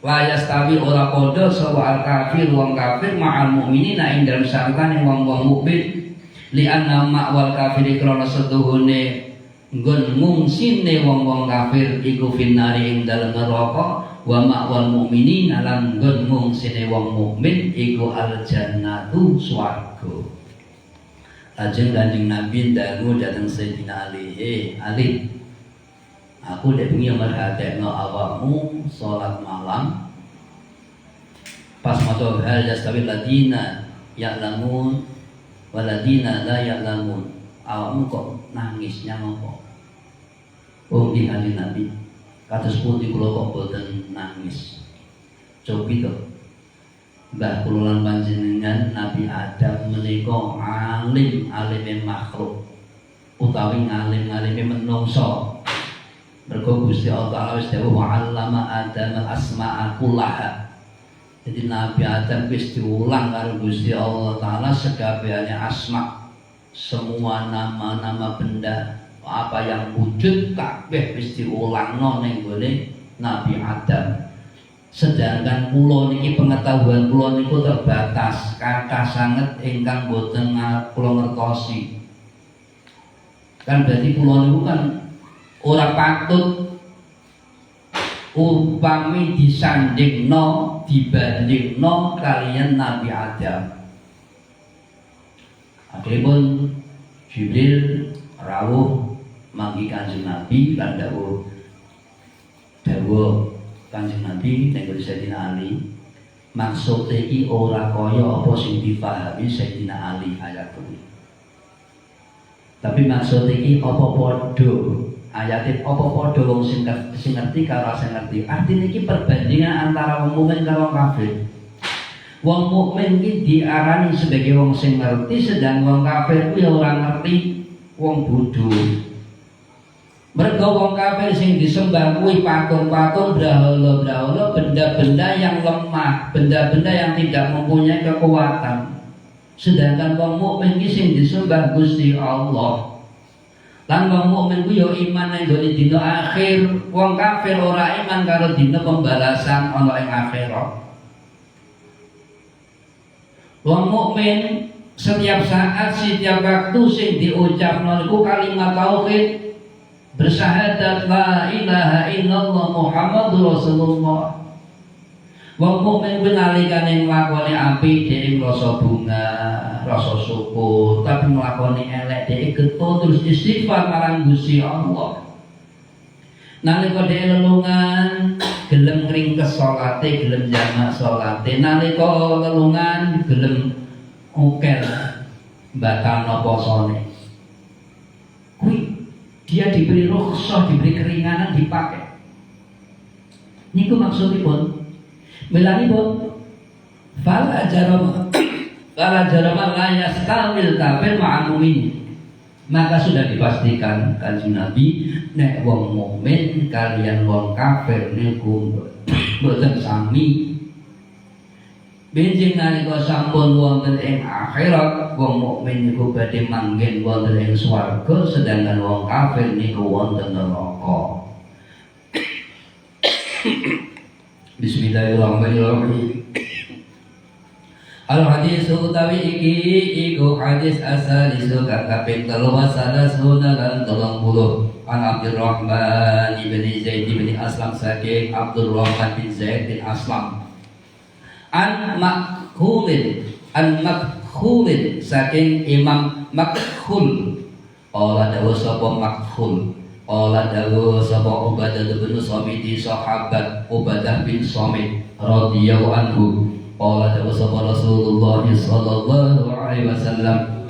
layas tawi ora padha sapa al kafir wong kafir ma'al mukminina ing dalem sartane wong-wong mukmin li anna ma'wal kafir krana setuhune nggon ngungsine wong-wong kafir iku finnari ing dalem neraka wa ma'wal mukminina lan nggon ngungsine wong mukmin iku al jannatu swarga. Lajeng Kanjeng Nabi dangu dateng Sayyidina Ali, Ali, aku udah bengi merhatekno awakmu sholat malam pas maca hal yastawil ladina ya'lamun waladina la ya'lamun, awakmu kok nangisnya ngopo? Oh di Kanjeng Nabi kados pundi kula kok boten nangis? Cobi to Mbah kula lan panjenengan Nabi Adam menika alim-alime makhluk utawi ngalim-alime menungso Mergo Gusti Allah wis dawuh wa 'allama Adam al-asma'a kullaha. Jadi Nabi Adam wis diulang karo Gusti Allah Ta'ala sekabehane asma, semua nama-nama benda apa yang wujud kabeh wis diulangno ning gone Nabi Adam. Sedangkan kula niki pengetahuan kula niku terbatas, kathah sanget ingkang boten kula ngertosi. Kan berarti kula niku kan ora patut upami disandingno dibandingno kalian Nabi Adam. Akhiripun Jibril rawuh manggi Kanjeng Nabi lan dawuh Kanjeng Nabi ning Sayyidina Ali, maksud iki ora kaya apa sing dipahami Sayyidina Ali ayat kuwi. Tapi maksud iki apa padha ayate apa padha wong sing ngerti karo sing ngerti. Artine iki perbandingan antara wong mukmin karo wong kafir. Wong mukmin iki diarani sebagai wong sing ngerti, sedang wong kafir kuwi ora ngerti, wong bodho. Mergo wong kafir sing disembah kuwi patung-patung, brahala-brahala, benda-benda yang lemah, benda-benda yang tidak mempunyai kekuatan. Sedangkan wong mukmin iki sing disembah Gusti Allah. Lan wong mukmin ku yo iman nang gone dina akhir, wong kafir ora iman karo dina pembalasan ana ing akhirat. Wong mukmin setiap saat, setiap waktu sing diucapno niku kalimat tauhid, bersyahadat la ilaha illallah Muhammadur Rasulullah. Wong mukmin kuwi nalikane nglakoni apik dhewe rasa bunga, rasa syukur, tapi nglakoni elek dhewe getun terus istighfar marang Gusti Allah. Nalika dhewe lelungan gelem ngringkes salate, gelem jamak salate, nalika lelungan gelem ukel batalno posone. Kuwi dia diberi rukhsah, diberi keringanan dipakai. Niku maksudipun melanipun fala jarama la yastawil kafir ma'al mu'min. Maka sudah dipastikan Kanjeng Nabi nek wong mukmin kalian wong kafir niku boten sami. Benjing nalika sampun wonten ing akhirat, wong mukmin niku badhe manggen wonten ing swarga, sedangkan wong kafir niku wonten neraka. Bismillahirrahmanirrahim. Al hadis utawi iki iku hadis asal isu kaping 330 lan 30 an Abdurrahman bin Zaid bin Aslam saking Abdurrahman bin Zaid bin Aslam an makhulin saking Imam Makhul. Ola dawuh sapa Makhul, ola dawuh sapa Ubadah bin Samit, sahabat Ubadah bin Samit radhiyallahu anhu. Ola dawuh sapa Rasulullah sallallahu alaihi wasallam,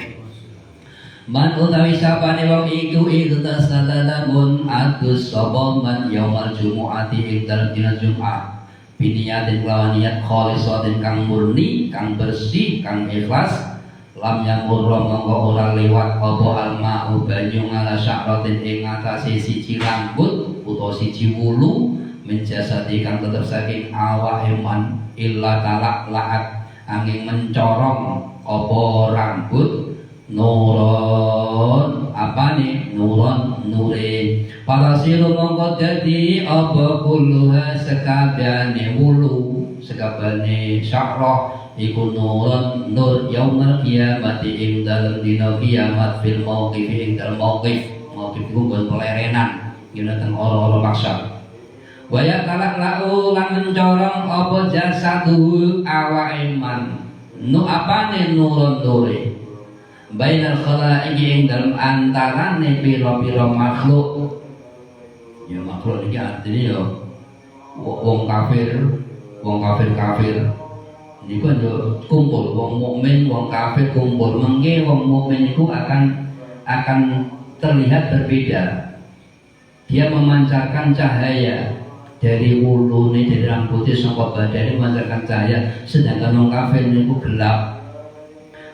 man utawi sapane wong iku iktasalamun adus sapa man yaumul jumu'ati ing dalem dina Jumat biniyatin lawan niat khalisatin kang murni, kang bersih, kang ikhlas, lam yamurra mongko ora liwat apa alma'u banyu ngala sya'ratin ing atase siji rambut utawa siji wulu menjasati kang tetep saking awake man illa talak laat angin mencorong apa rambut nuron apane nuron nure parasiru mongko dadi apa kulluha sekabehane wulu sekabehane sya'rah iku nuron nur yaumul qiyamati ing dalem dina kiamat fil mauqif ing dalem mauqif iku ben pelerenan yen teng ora-ora maksud waya talak lau lan mencorong apa jasadu awake man nu apane nuron nure bainal khalaiqi ing dalem antarane pira-pira makhluk. Ya makhluk iki artine ya wong kafir niku yo kumpul wong mukmin wong kafir kumpul mengke wong mukmin iku akan terlihat berbeda. Dia memancarkan cahaya dari wulune, dari rambutnya sampai badannya memancarkan cahaya, sedangkan wong kafir niku gelap.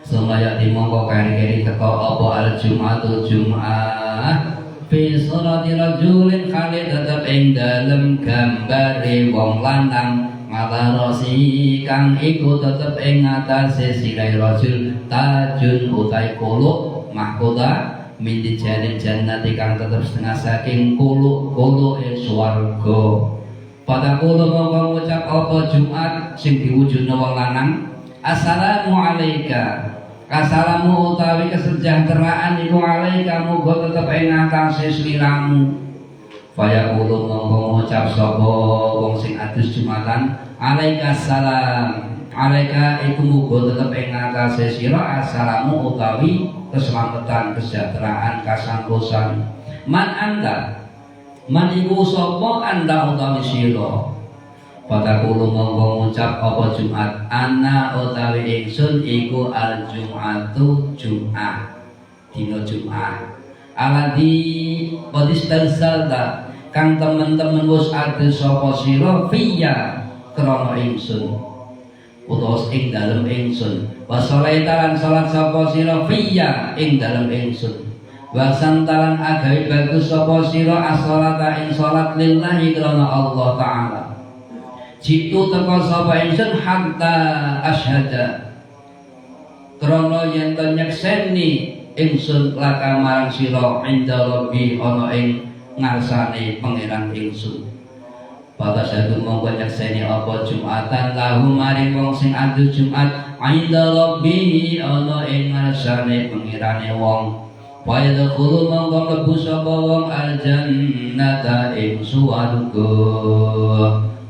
Semaya dimongko kari-kari teko apa al Jum'atul Jum'ah fi surati rajulin khalid tetep ing dalem gambare wong lanang ngalarasi kang iku tetep ing atase sirai rajul tajun utai kuluk mahkota min dijalin jannati kang tetep setengah saking kuluk swarga. Pada kulo mongko ngucap apa Jumat sing diwujudna wong lanang, assalamu alayka. Assalamu utawi kesejahteraan iku alaika muga tetep ing atase sliramu. Faya kulo mongko ngucap sapa wong sing adus Jumatan, alaika salam. Alaika iku muga tetep ing atase sira assalamu utawi keselamatan, kesejahteraan, kasangkosan. Man anda man iku sapa anda utawi sira. Pada kulo mongko ngucap apa Jumat, ana utawi ingsun iku al Jumatu Jumat, dina Jumat. Aladi podistalsalda kang temen-temen wis adus sapa sira fiya krana ingsun utawa ing dalem ingsun. Wasalaitalan salat sapa sira fiya ing dalem ingsun. Wasantalan agawi bagus sapa sira as-salata ing salat lillahi krana Allah taala. Jitu teko sapa ingsun hatta asyhada krana yen to nyekseni ingsun laka marang sira inda rabbi ana ing ngarsane pangeran ingsun. Pada satu mongko nyekseni apa Jumatan lahu maring wong sing adus Jumat inda rabbi ana ing ngarsane pangerane wong. Wa yadkhulu mongko mlebu sapa wong al-jannata ing swarga.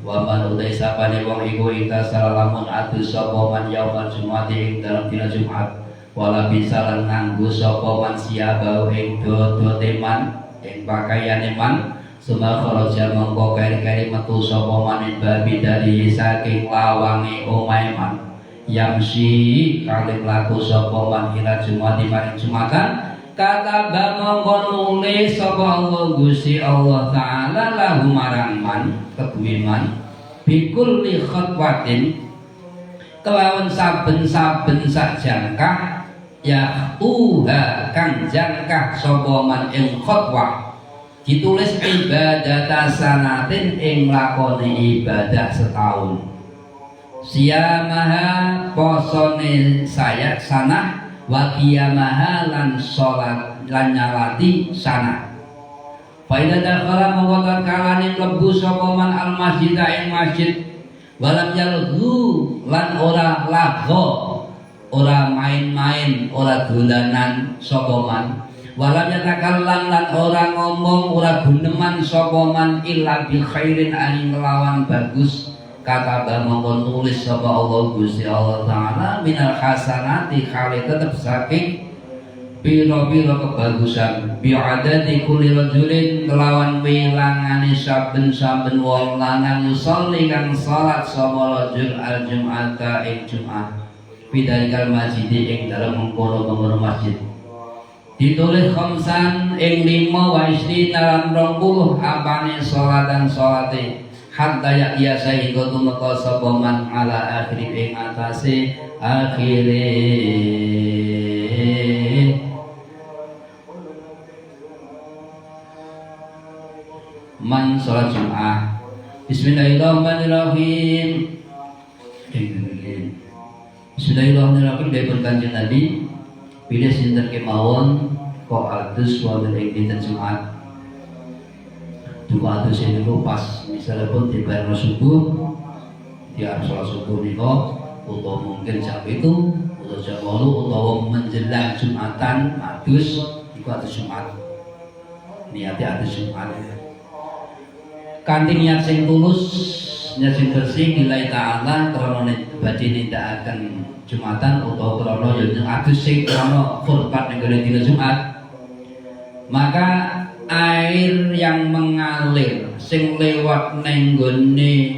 Wa man utai sapane wong iku ing salamun adus sapa man yaumal Jumat ing dalem dina Jumat. Wala bisalan nganggo sapa man siabau ing dodote man ing pakaiane man. Suma kharaja mongko kari-kari metu sapa man babi dari saking lawange omahe man. Yamsi kali laku sapa man ila Jumat maring Jumatan. Kata mongko nulis sapa Allah Gusti Allah taala lahu marang man keduwe man bikul li khatwatin kelawan saben-saben sak jangkah ya tuha kang jangkah sapa man ing khatwah ditulis ibadah sanatin ing lakoni ibadah setahun. Siyamaha posone saya sanah wa qiyamaha lan salat lan nyalati sana. Fa idza dakhala mawatan kalane mlebu sapa man al masjid ing masjid walam yalghu lan ora lagho ora main-main ora dolanan sapa man walam yatakallam lan ora ngomong ora guneman sapa man illa bi khairin aning lawan bagus. Kata mongko tulis sapa Allah Gusti Allah taala minal hasanati khali tetep saking pira-pira kebagusan bi adati kulli rajulin kelawan wilangane saben-saben wong lanang yusolli kang salat sapa rajul al jum'ata ing Jumat bidalikal masjid ing dalem mengkono-mengkono masjid. Ditulis khamsan ing 5 wa istina lan 20 apane salatan salate hatta ya biasa iku tumeka sapa man ala akhir ing atase akhire man salat Jumat. Bismillahirrahmanirrahim. Bismillahirrahmanirrahim. Dipun Kanjeng Nabi pilih sinten kemawon kok adus wonten ing dinten Jumat. Dua adus niku pas misalnya pun dibayar subuh di arep salat subuh niku utawa mungkin jam itu utawa jam 8 utawa menjelang Jumatan adus iku adus Jumat. Niate adus Jumat. Kanthi niat sing tulus, niat sing bersih lillahi ta'ala krana badhe nindakaken Jumatan utawa krana ya adus sing krana kurbat ning dina Jumat. Maka air yang mengalir sing lewat nenggone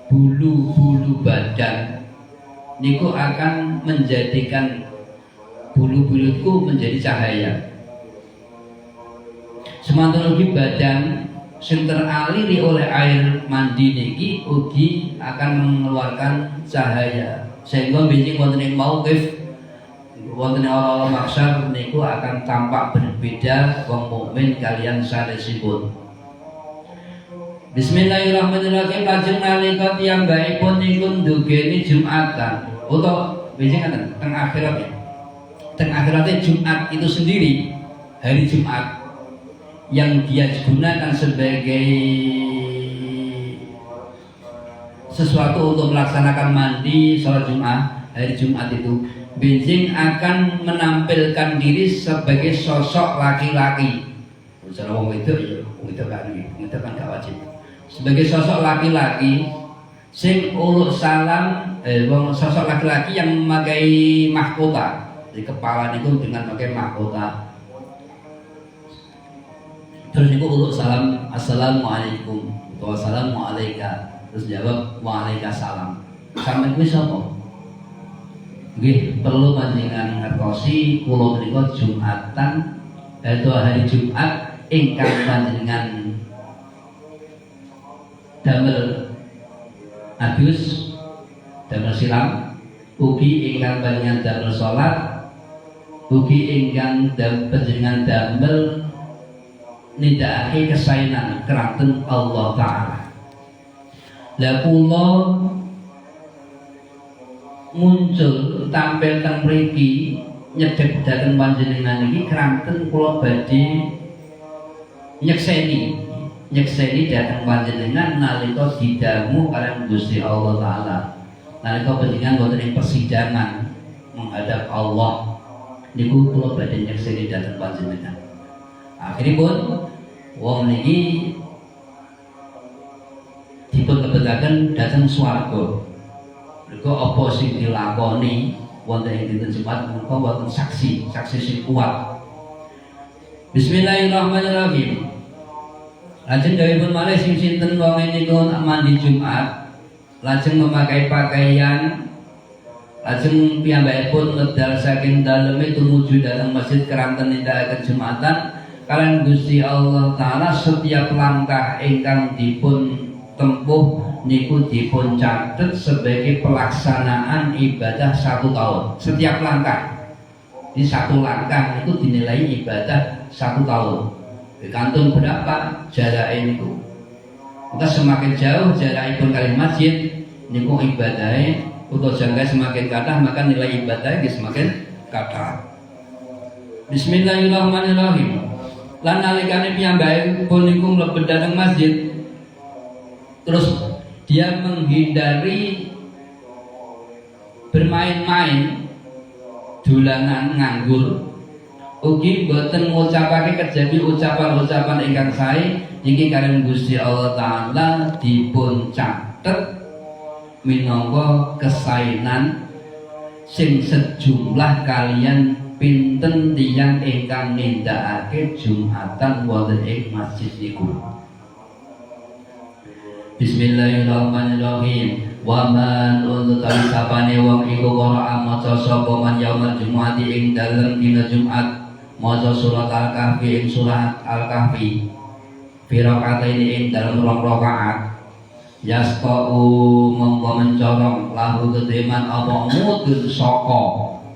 bulu-bulu badan niku akan menjadikan bulu-buluku menjadi cahaya. Semanten ugi badan sing teraliri oleh air mandi niki ugi akan mengeluarkan cahaya sehingga benjing wonten ing mauqif wonten ala mahsyar niku akan tampak berbeda wong mukmin kalian sanesipun. Bismillahirrahmanirrahim. Lajeng nalika piyambakipun niku ndugeni Jumatan utawa wingi ngaten teng akhirat ya. Teng akhiratnya Jumat itu sendiri, hari Jumat yang dia gunakan sebagai sesuatu untuk melaksanakan mandi sholat Jumat, hari Jumat itu benjing akan menampilkan diri sebagai sosok laki-laki. Misalnya wong itu kan gak wajib. Sebagai sosok laki-laki sing uluk salam, sosok laki-laki yang memakai mahkota di kepala itu dengan pakai mahkota. Terus niku uluk salam, assalamualaikum atau assalamualaikum. Terus jawab waalaikumsalam. Sampeyan kuwi sapa? Nggih, perlu panjenengan ngertosi kula menika Jumatan atau hari Jumat ingkang panjenengan damel adus, damel silam, ugi ingkang panjenengan damel salat, ugi ingkang panjenengan damel nindakake kesaenan keranten Allah Ta'ala. Lah kula muncul tampil teng mriki nyedhek dhateng panjenengan iki keranten kula badhe nyekseni dhateng panjenengan nalika didamu kalian Gusti Allah Ta'ala. Nalika panjenengan wonten ing persidangan menghadap Allah niku kula badhe nyekseni dhateng panjenengan. Akhiripun wong niki dipun lebetaken dhateng swarga. Mergo apa sing dilakoni wonten ing dinten Jumat menika wonten saksi sing kuat. Bismillahirrahmanirrahim. Lajeng dawuhipun malih sing sinten wong niku mandi Jumat, lajeng memakai pakaian, lajeng piyambakipun medal saking daleme tumuju dhateng masjid keranten nindakaken Jumatan kalian Gusti Allah Ta'ala. Setiap langkah ingkang dipun tempuh niku dipun catet sebagai pelaksanaan ibadah 1 tahun. Setiap langkah di 1 langkah itu dinilai ibadah 1 tahun. Dikantun berapa jarak niku. Maka semakin jauh jarakipun kali masjid niku ibadahnya untuk jangka semakin kathah maka nilai ibadahnya semakin kathah. Bismillahirrahmanirrahim. Lan nalikane piyambakipun niku mlebet dhateng masjid, terus dia menghindari bermain-main dolanan nganggur, ugi boten ngucapake kejawi ucapan-ucapan ingkang sae iki kaliyan Gusti Allah Ta'ala dipun catet minangka kesaenan sing sejumlah kalian pinten tiyang ingkang nindakake Jumatan wonten ing masjid niku. Bismillahirrahmanirrahim. Wa man utawi sapane wong iku qira'a maca sapa man yaumul jumu'ati ing dalem dina Jumat maca surat Al-Kahfi ing surat Al-Kahfi firaqataini ing dalem 2 rakaat yasta'u mongko mencorong lahu kedeman apa mudun saka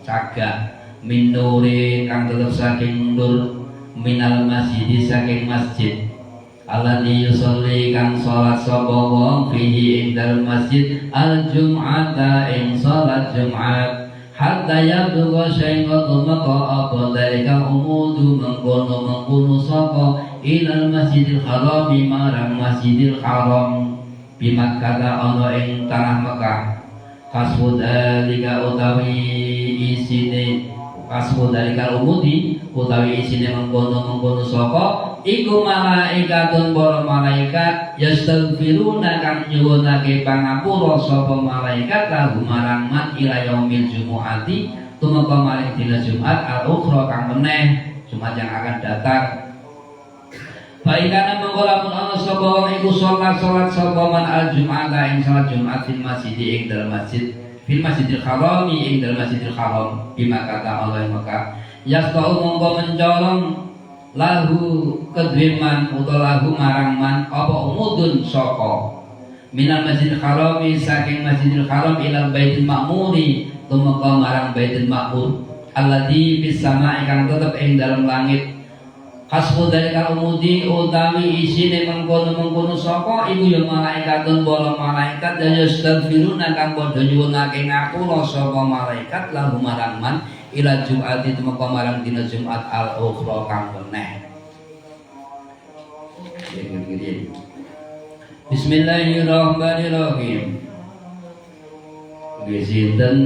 cagak min nuri kang tetep saking nur minal masjid saking masjid alladzi yusolli kang salat sapa wong fihi ing dalem masjid al jum'ata ing salat Jumat hatta yabdugha sehingga tumeka apa dalika umudu mengkono saka ilal masjidil haram marang masjidil haram bi Makkah ana ing tanah Mekah kasbud dalika utawi isine kasbud dalika umudi utawi isine mengkono saka iku malaikatun para malaikat yastaghfiruna kang nyuwunake pangapura sapa malaikat lahu marang man ila yaumil jumu'ati tumeka maring dina Jumat al-ukhra kang meneh Jumat yang akan datang. Baikana mengkolamun ana sapa wong iku salat sapa man al-jum'ata ing salat Jumat fil masjid ing dalem masjid fil masjidil haram ing dalem masjidil haram bima kata Allah maka yastau mongko mencolong lahu kedriman utawa lahu marang man apa umudun saka minal masjidil haram saking masjidil haram ila baitul ma'muri tumeka marang baitul ma'mur alladzi fis sama'i kang tetep ing dalem langit. Hasbu dari kalumudi utawi isine mengkono-mengkono saka iku ya malaikatun para malaikat ya yastaghfiruna kang padha nyuwunake ngapura sapa malaikat lahu marang man ila jum'ati tumeka marang dina Jumat al-ukhra kang weneh. Bismillahirrahmanirrahim. Sinten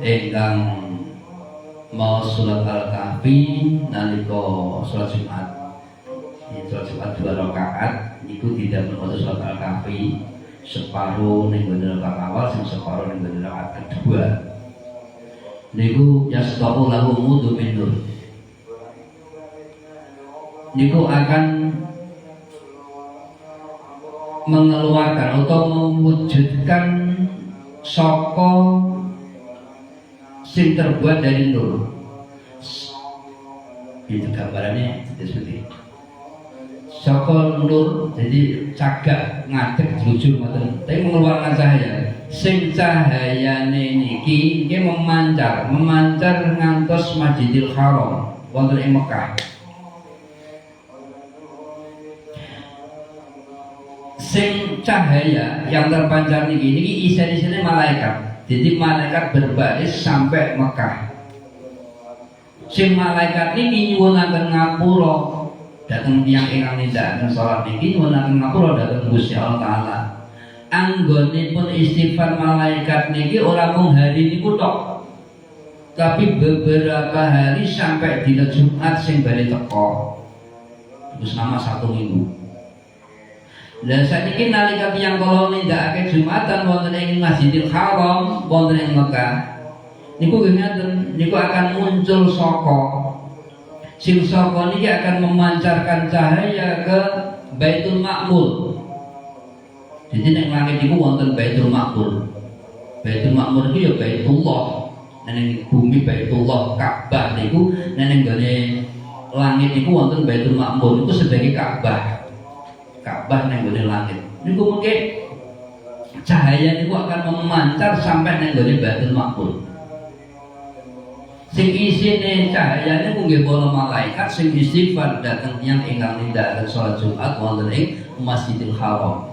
ingkang mau surat Al-Kahfi nalika surat Jumat. Surat Jumat 2 rakaat niku tidak menawa surat Al-Kahfi separuh ning ngene rakaat awal sing separuh ning ngene rakaat kedua. Niku yastaqu lahu mudu min nur. Niku akan mengeluarkan atau mewujudkan saka sing terbuat dari nur. Itu gambarannya seperti saka nur, jadi cagak ngadeg jujur ngoten, tapi mengeluarkan cahaya. Sing cahayane niki memancar ngantos Masjidil Haram wonten ing Mekah. Sing cahaya yang terpancar niki isen-isene malaikat. Jadi malaikat berbaris sampai Mekah. Sing malaikat niki nyuwunaken ngapura dhateng tiyang ingkang nindakaken salat niki nyuwunaken ngapura dhateng Gusti Allah Taala. Anggonipun istighfar malaikat niki ora mung hari niku tok, tapi beberapa hari sampai dina Jumat sing bali teko. Itu selama 1 minggu. Dan saat ini nalika tiyang kala nindakake Jumatan wonten ing Masjidil Haram wonten ing Mekah niku ngeten, niku akan muncul saka sing saka niki akan memancarkan cahaya ke Baitul Ma'mur. Jadi ning langit niku wonten Baitul Ma'mur. Baitul Ma'mur iki ya Baitullah. Ning bumi Baitullah, Ka'bah niku ning gone langit niku wonten Baitul Ma'mur niku sebagai Ka'bah. Ka'bah nang gone langit. Niku mengke cahaya niku akan memancar sampai nang gone Baitul Ma'mur. Sing isine cahaya niku nggih para malaikat sing istighfar dhateng tiyang ingkang nindakaken salat Jumat wonten ing Masjidil Haram.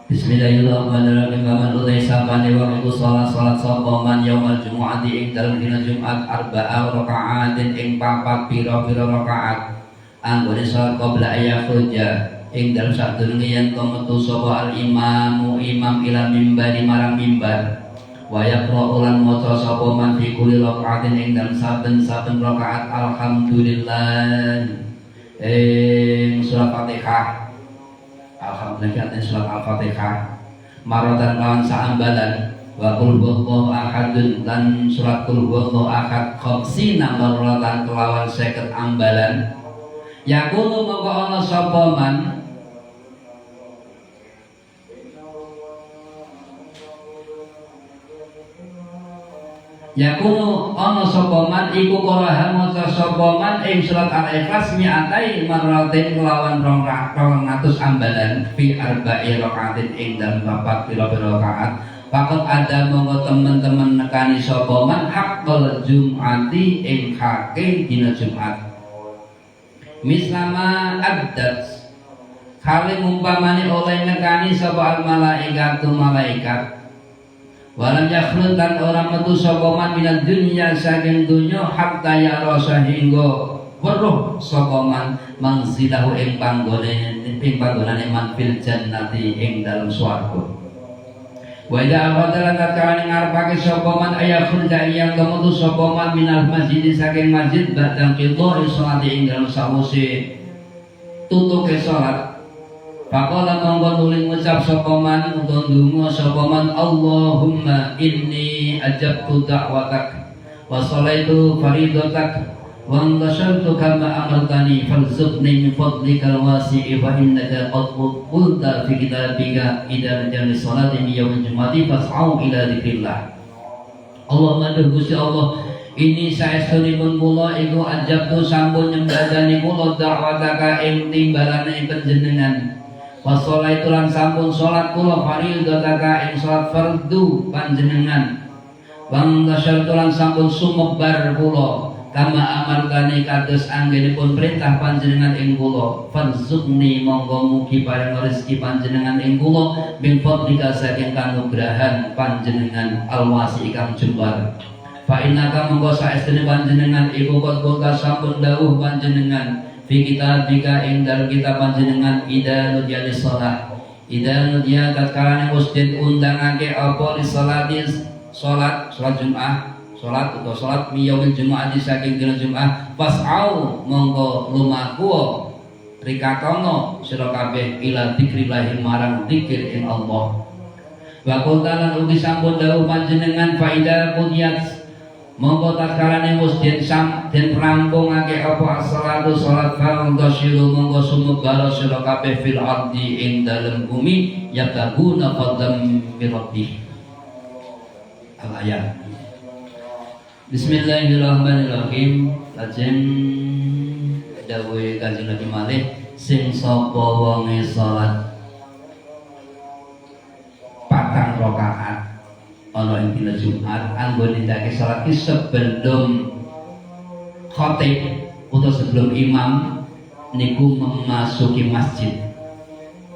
Bismillahirrahmanirrahim. Kaman utai sapane wong iku salat sapa man yaumul jumu'ati ing dalem dina Jumat arba'a raka'atin ing 4 pira-pira rakaat. Anggone salat qabla ayakhruja ing dalem sadurunge yen metu sapa al imam ila mimbari marang mimbar wa yaqra'u lan maca sapa man fi kulli raka'atin ing dalem saben-saben rakaat alhamdulillah ing surat Fatihah. Alhamdulillah ing surat Al-Fatihah maratan lawan saambalan wa qul huwallahu ahadun lan surat qul huwallahu ahad khamsina maratan kelawan 50 ambalan. Yakunu mongko ana sapa man Yakunu ana sapa man iku qaraha maca sapa man ing surat Al-Ikhlas mi'atai marratin kelawan 200 ambalan fi arba'i rakaatin ing dalem 4 pira-pira rakaat. Pakot ada mongko teman-teman nekani sapa man haqqal jum'ati ing hake dina Jumat. Mislama abdat kali umpamane oleh nekani sapa al malaikatu malaikat walam yakhlun dan orang metu sapa man minad dunya saking dunya hatta yara sahingga weruh sapa man mangzilahu ing panggonane man fil jannati ing dalem swarga. Wa idza afadala tatkala ngarepake sapa man ayakhul yang metu sapa man minal masjid saking masjid badang qidha salat ing dalem sawise tutuke salat. Faqala monggo nuli ngucap sapa man utawa ndonga sapa man Allahumma inni ajabtu da'watak wa sallaitu faridatak wa antashaltu kama amartani farzuqni min fadlikal wasi'i fa innaka qad qulta fi kitabika idza jami salati min yaumil jumu'ati fas'au ila dzikrillah. Allahumma Gusti Allah ini saestunipun kula iku ajabtu sampun nyembadani kula da'wataka ing timbalane panjenengan wa sallaitu lan sampun salat kula faridataka ing salat fardu panjenengan Wang tasyartulan sampun sumebar kula kama amartani kados anggenipun perintah panjenengan ing kula fanzukni monggo mugi paring rezeki panjenengan ing kula min fadlika saking kanugrahan panjenengan alwasi kang jembar fa innaka monggo saestune panjenengan iku kota sampun dawuh panjenengan fi kitabika ing dalem kitab panjenengan ida nudiya salat ida nudiya tatkala masjid undangake apa li salat Jumat salat atau salat miyawil Jumat di saking dina Jumat fas'au monggo lumaku rikatono sira kabeh ila dzikrillah marang zikir ing Allah wa qultalan ugi sampun dawuh panjenengan faida qudiyat monggo tatkala masjid sam den rampungake apa salatu salat fardhu monggo sumebar sira kabeh fil ardi ing dalem bumi yabtaguna fadlan min rabbih al-ayat. Bismillahirrahmanirrahim. Lajeng dawuh Kanjeng Nabi malih sing sapa wonge salat 4 rakaat ana ing dina Jumat anggone nindakake salat iki sebelum khatib utawa sebelum imam niku memasuki masjid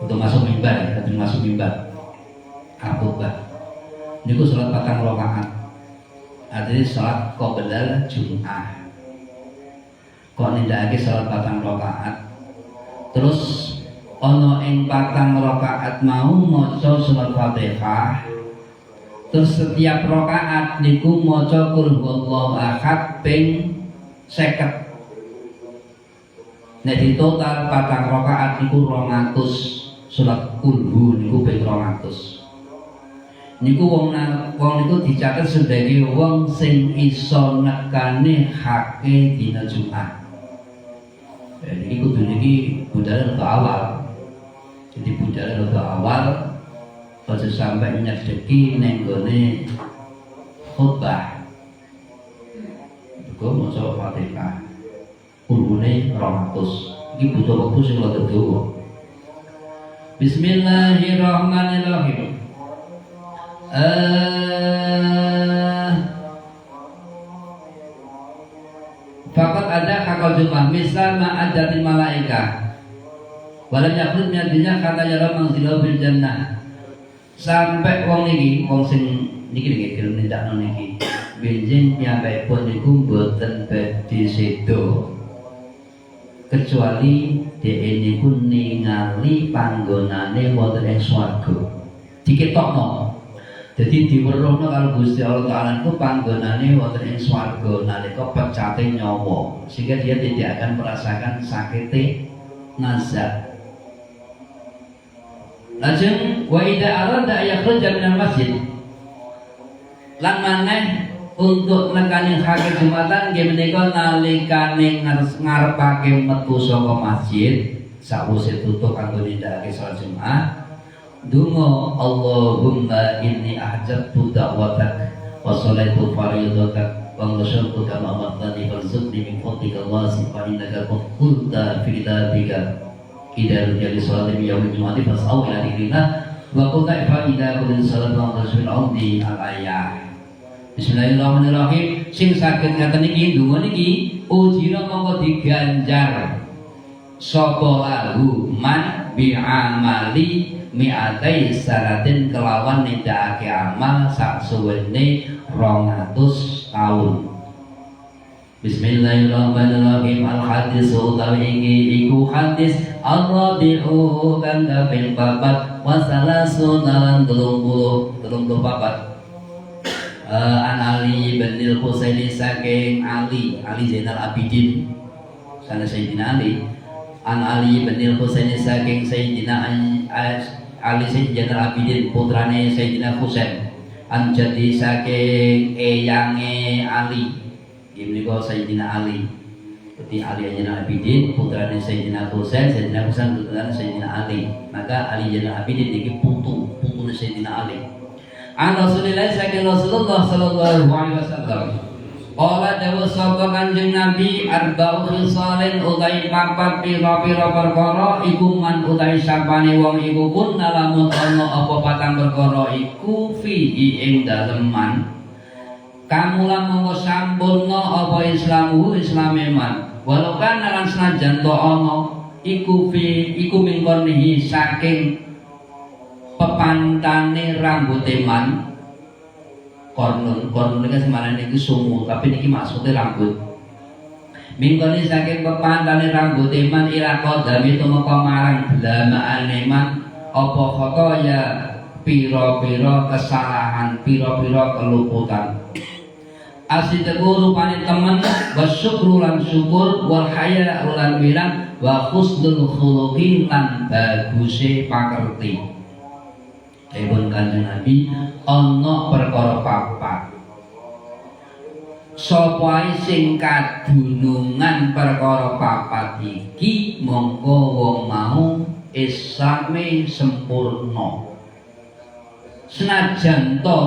untuk masuk mimbar, masuk mimbar khutbah niku salat 4 rakaat. Artinya salat qoblal Jum'ah. Kok nindakake salat 4 rakaat. Terus ana ing 4 rakaat mau maca surat Fatihah. Terus setiap rakaat niku maca qul huwallahu ahad ping 50. Nek di total 4 rakaat niku 200 surat qul niku ping 200. Niku wong niku dicatat sebagai wong sing iso nekane hake dina Jumat. Jadi kudu niki budal rada awal. Jadi budal rada awal aja sampai nyedeki ning gone khutbah. Iku maca Fatihah. Ulune 200. Iki butuh wektu sing rada dawa. Bismillahirrahmanirrahim. Fakat ada kakal Jumat misal ma'adatil malaika walam yakhud minadnya kata yara mangzilau bil jannah sampai wong niki wong sing niki gelem nindakno niki benjing piyambakipun niku mboten badhe sedo kecuali dhek niku ningali panggonane wonten ing swarga diketokno. Jadi diweruhna karo Gusti Allah Ta'ala itu panggonane wonten ing swarga nalika pecate nyawa sehingga dia tidak akan merasakan sakite nazar. Lajeng wa idza arada yakhruja minal masjid lan maneh untuk nekani hak Jumatan nggih menika nalikane ngarepake metu saka masjid sakwise tutup kanggo nindakake salat Jumat dungo Allahumma inni ahjabtu da'watak wa salaitu faridatak wa nasyartu kama amartani farzuqni min fadlika wasifa innaka qulta fi kitabika idza rujali salati yawmil jumu'ati fas'au ila dhikrina wa qulta fa idza qulil salatu wa rasul audi al-ayah. Bismillahirrahmanirrahim. Sing saged ngaten iki donga niki ujira mongko diganjar sapa lahu man bi amali mi'atai saratin kelawan nindakake amal sak suwene 200 tahun. Bismillahirrahmanirrahim. Al-hadis utawi iku hadis ar-rabi'u kang kaping 4 wa salasuna lan 34 an Ali bin Al-Husaini saking Ali Zainal Abidin sana Sayyidina Ali an Ali bin Al-Husaini saking Sayyidina Ali Zainal Abidin putrane Sayyidina Husain an jadi saking eyange Ali menika Sayyidina Ali. Jadi Ali Zainal Abidin putrane Sayyidina Husain putrane Sayyidina Ali. Maka Ali Zainal Abidin iki putune Sayyidina Ali. An Rasulillah saking Rasulullah sallallahu alaihi wasallam. Qala dawu sapa Kanjeng Nabi arba'u khisalin utai papat pira-pira perkara iku man utai sapane wong iku kun lamun ana apa patang perkara iku fihi ing dalem man Kamulan mongko sampurna apa Islamu Islame man. Walau kan lan senajan to ana iku mingkonihi saking pepantane rambuté man. Kornun iki semarane iki sungu, tapi niki maksudnya rambut. Mingkoni saking pepantane rambuté man ila qadami tumeka marang blamaane man apa khotoya pira-pira kesalahan, pira-pira keluputan. Asidaku rupane temen wasyukru lan syukur wal haya lan bilang wa husnul khuluqin lan baguse pakerti. Ibun Kanjeng Nabi ana perkara papat. Sapa ae sing kadunungan perkara papat iki mongko wong mau Islame sempurna. Senajan to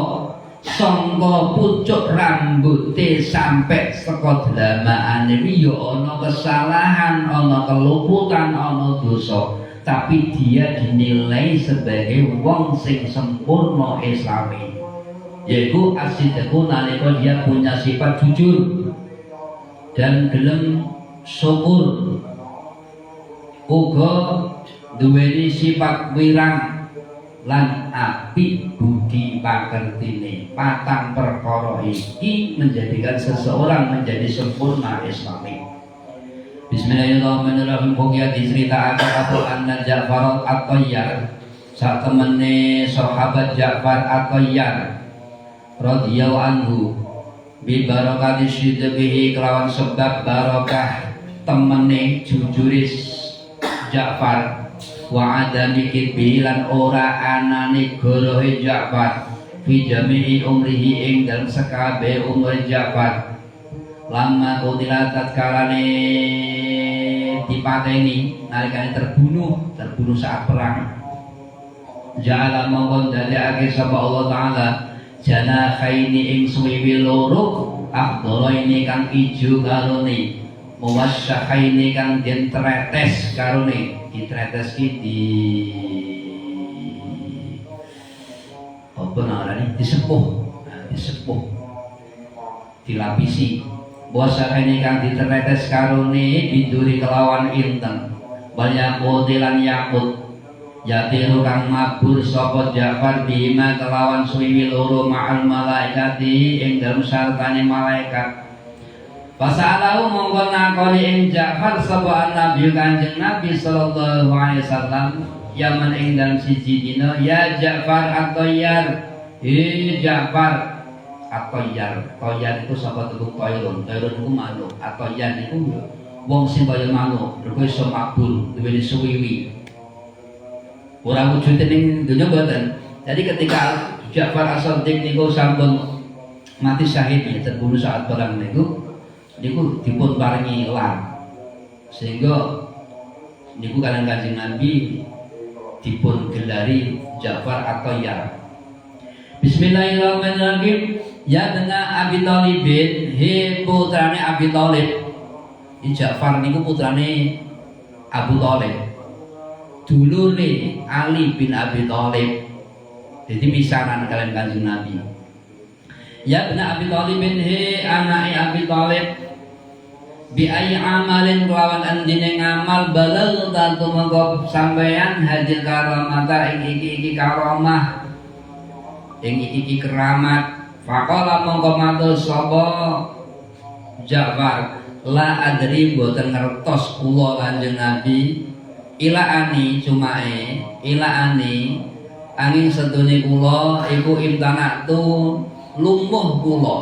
sangka pucuk rambuté sampai saka dlamane ya ana kesalahan, ana keluputan, ana dosa, tapi dia dinilai sebagai wong sing sempurna Islami, yaitu asidaku nalika dia punya sifat jujur dan gelem syukur, uga duweni sifat wirang lan apik budi pakertine. Patang perkara iki menjadikan seseorang menjadi sempurna Islami. Bismillahirrahmanirrahim. Pokoknya diceritakan Abu Anna Ja'far At-Tayyar, sak temene sahabat Ja'far At-Tayyar radhiyallahu anhu, bi barakati sidqihi, kelawan sebab barokah temene jujuris Ja'far, wa adami kibhi lan ora anane gorohe Ja'far fi jami'i umrihi ing dalem sekabe umur Ja'far. Lama kutila tatkalane dipateni nalikane terbunuh saat perang. Ja'ala mongkon dadekake sapa Allah taala jana khaini ing suwiwi loro afdalaini kang ijo karone, muwassyahaini kang den tretes karone. Ditretes ki di apa namanya, disepuh, dilapisi. Puasa ini kang ditretes karone biduri kelawan inten, banyak modelan yakut, yatiru kang mabur sopot Ja'far bima kelawan suwi loro ma'al malaikati ing dalem sartane malaikat. Pasa'alahu mongko nakoni ing Ja'far sapa Nabi Kanjeng Nabi sallallahu alaihi wasallam yaman ing dalem siji dina, ya Ja'far At-Tayyar, Ja'far At-Tayyar. Tayyar itu sapa tuku tayrun iku manuk. At-Tayyar iku wong sing kaya manuk, mergo iso mabur, duweni suwiwi. Ora wujude ning donya mboten. Jadi ketika Ja'far As-Shadiq niku sampun mati syahid, terbunuh saat perang niku dipun paringi lan, sehingga niku kalian Kanjeng Nabi dipun gelari Ja'far At-Tayyar. Bismillahirrahmanirrahim. Ya bena Abi Thalibin, he putrane Abi Thalib. Ja'far niku putrane Abu Thalib, dulure Ali bin Abi Thalib. Jadi pisanan kalian Kanjeng Nabi. Ya bena Abi Thalibin, he anake Abi Thalib, bi ayyi amalin kelawan andine ngamal balal tantu mengko sampeyan hadil karamata ing iki karamah, ing iki keramat. Faqala mongko matur sapa Ja'far, la adri boten ngertos kula Kanjeng Nabi ilaani cumae ilaani angin sedune kula iku imtanatu lumuh kula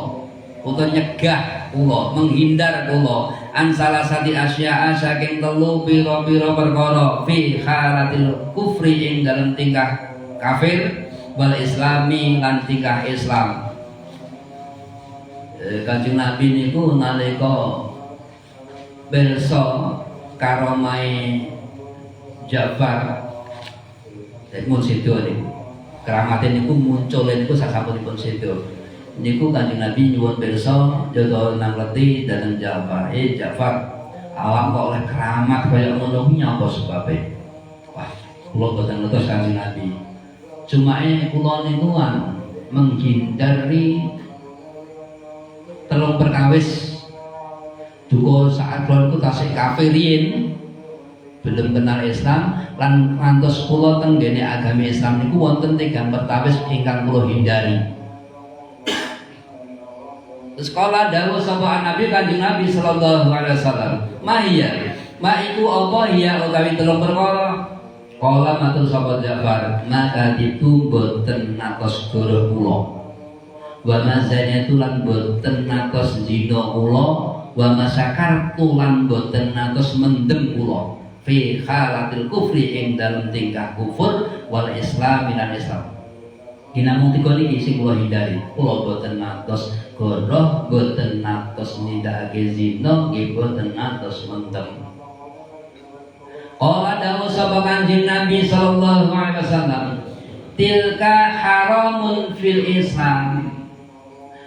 utawa nyegah kula, menghindar kula an salasati asya'a saking telu pira-pira perkara fi halatil kufri ing dalem tingkah kafir wal islami lan tingkah Islam. Kanjeng Nabi niku nalika pirsa karomahe Ja'far mun sedo niku keramate niku muncul niku sasampunipun sedo niku Kanjeng Nabi nyuwun pirsa jodoh nang leti dateng Ja'far. Ja'far, awak kok oleh keramat kaya ngono kuwi apa sebabe? Wah, kula boten ngertos Kanjeng Nabi. Cuma kula niku menghindari perkara-perkara sing kufur, perkara-perkara sing kufur. Kula boten ngertos. Jadi ketika Ja'far As-Shadiq niku sampun mati syahid, terbunuh saat perang niku kula perkawis duka saat kula niku tasih kafirin belum kenal Islam lan ngantos kula teng ngene agami Islam niku wonten tigang perkawis ingkang kula hindari. Sekolah dawuh sapa Nabi Kanjeng Nabi sallallahu alaihi wasallam, "Mahiya, ma iku apa ya utawi telung perkara?" Kala matur sapa Ja'far, "Maka itu boten natos goroh kula. Wa mazanya tulan boten natos zina kula, wa masakartu lan boten natos mendem kula. Fi halatil kufri ing dalem tingkah kufur wal islam lan Islam." Kinamung tiga niki sing kula hindari. Kula boten natos goroh, boten natos nindakake zina, nggih boten natos mendem. Qala dawuh sapa Kanjeng Nabi sallallahu alaihi wasallam, "Tilka haramun fil Islam."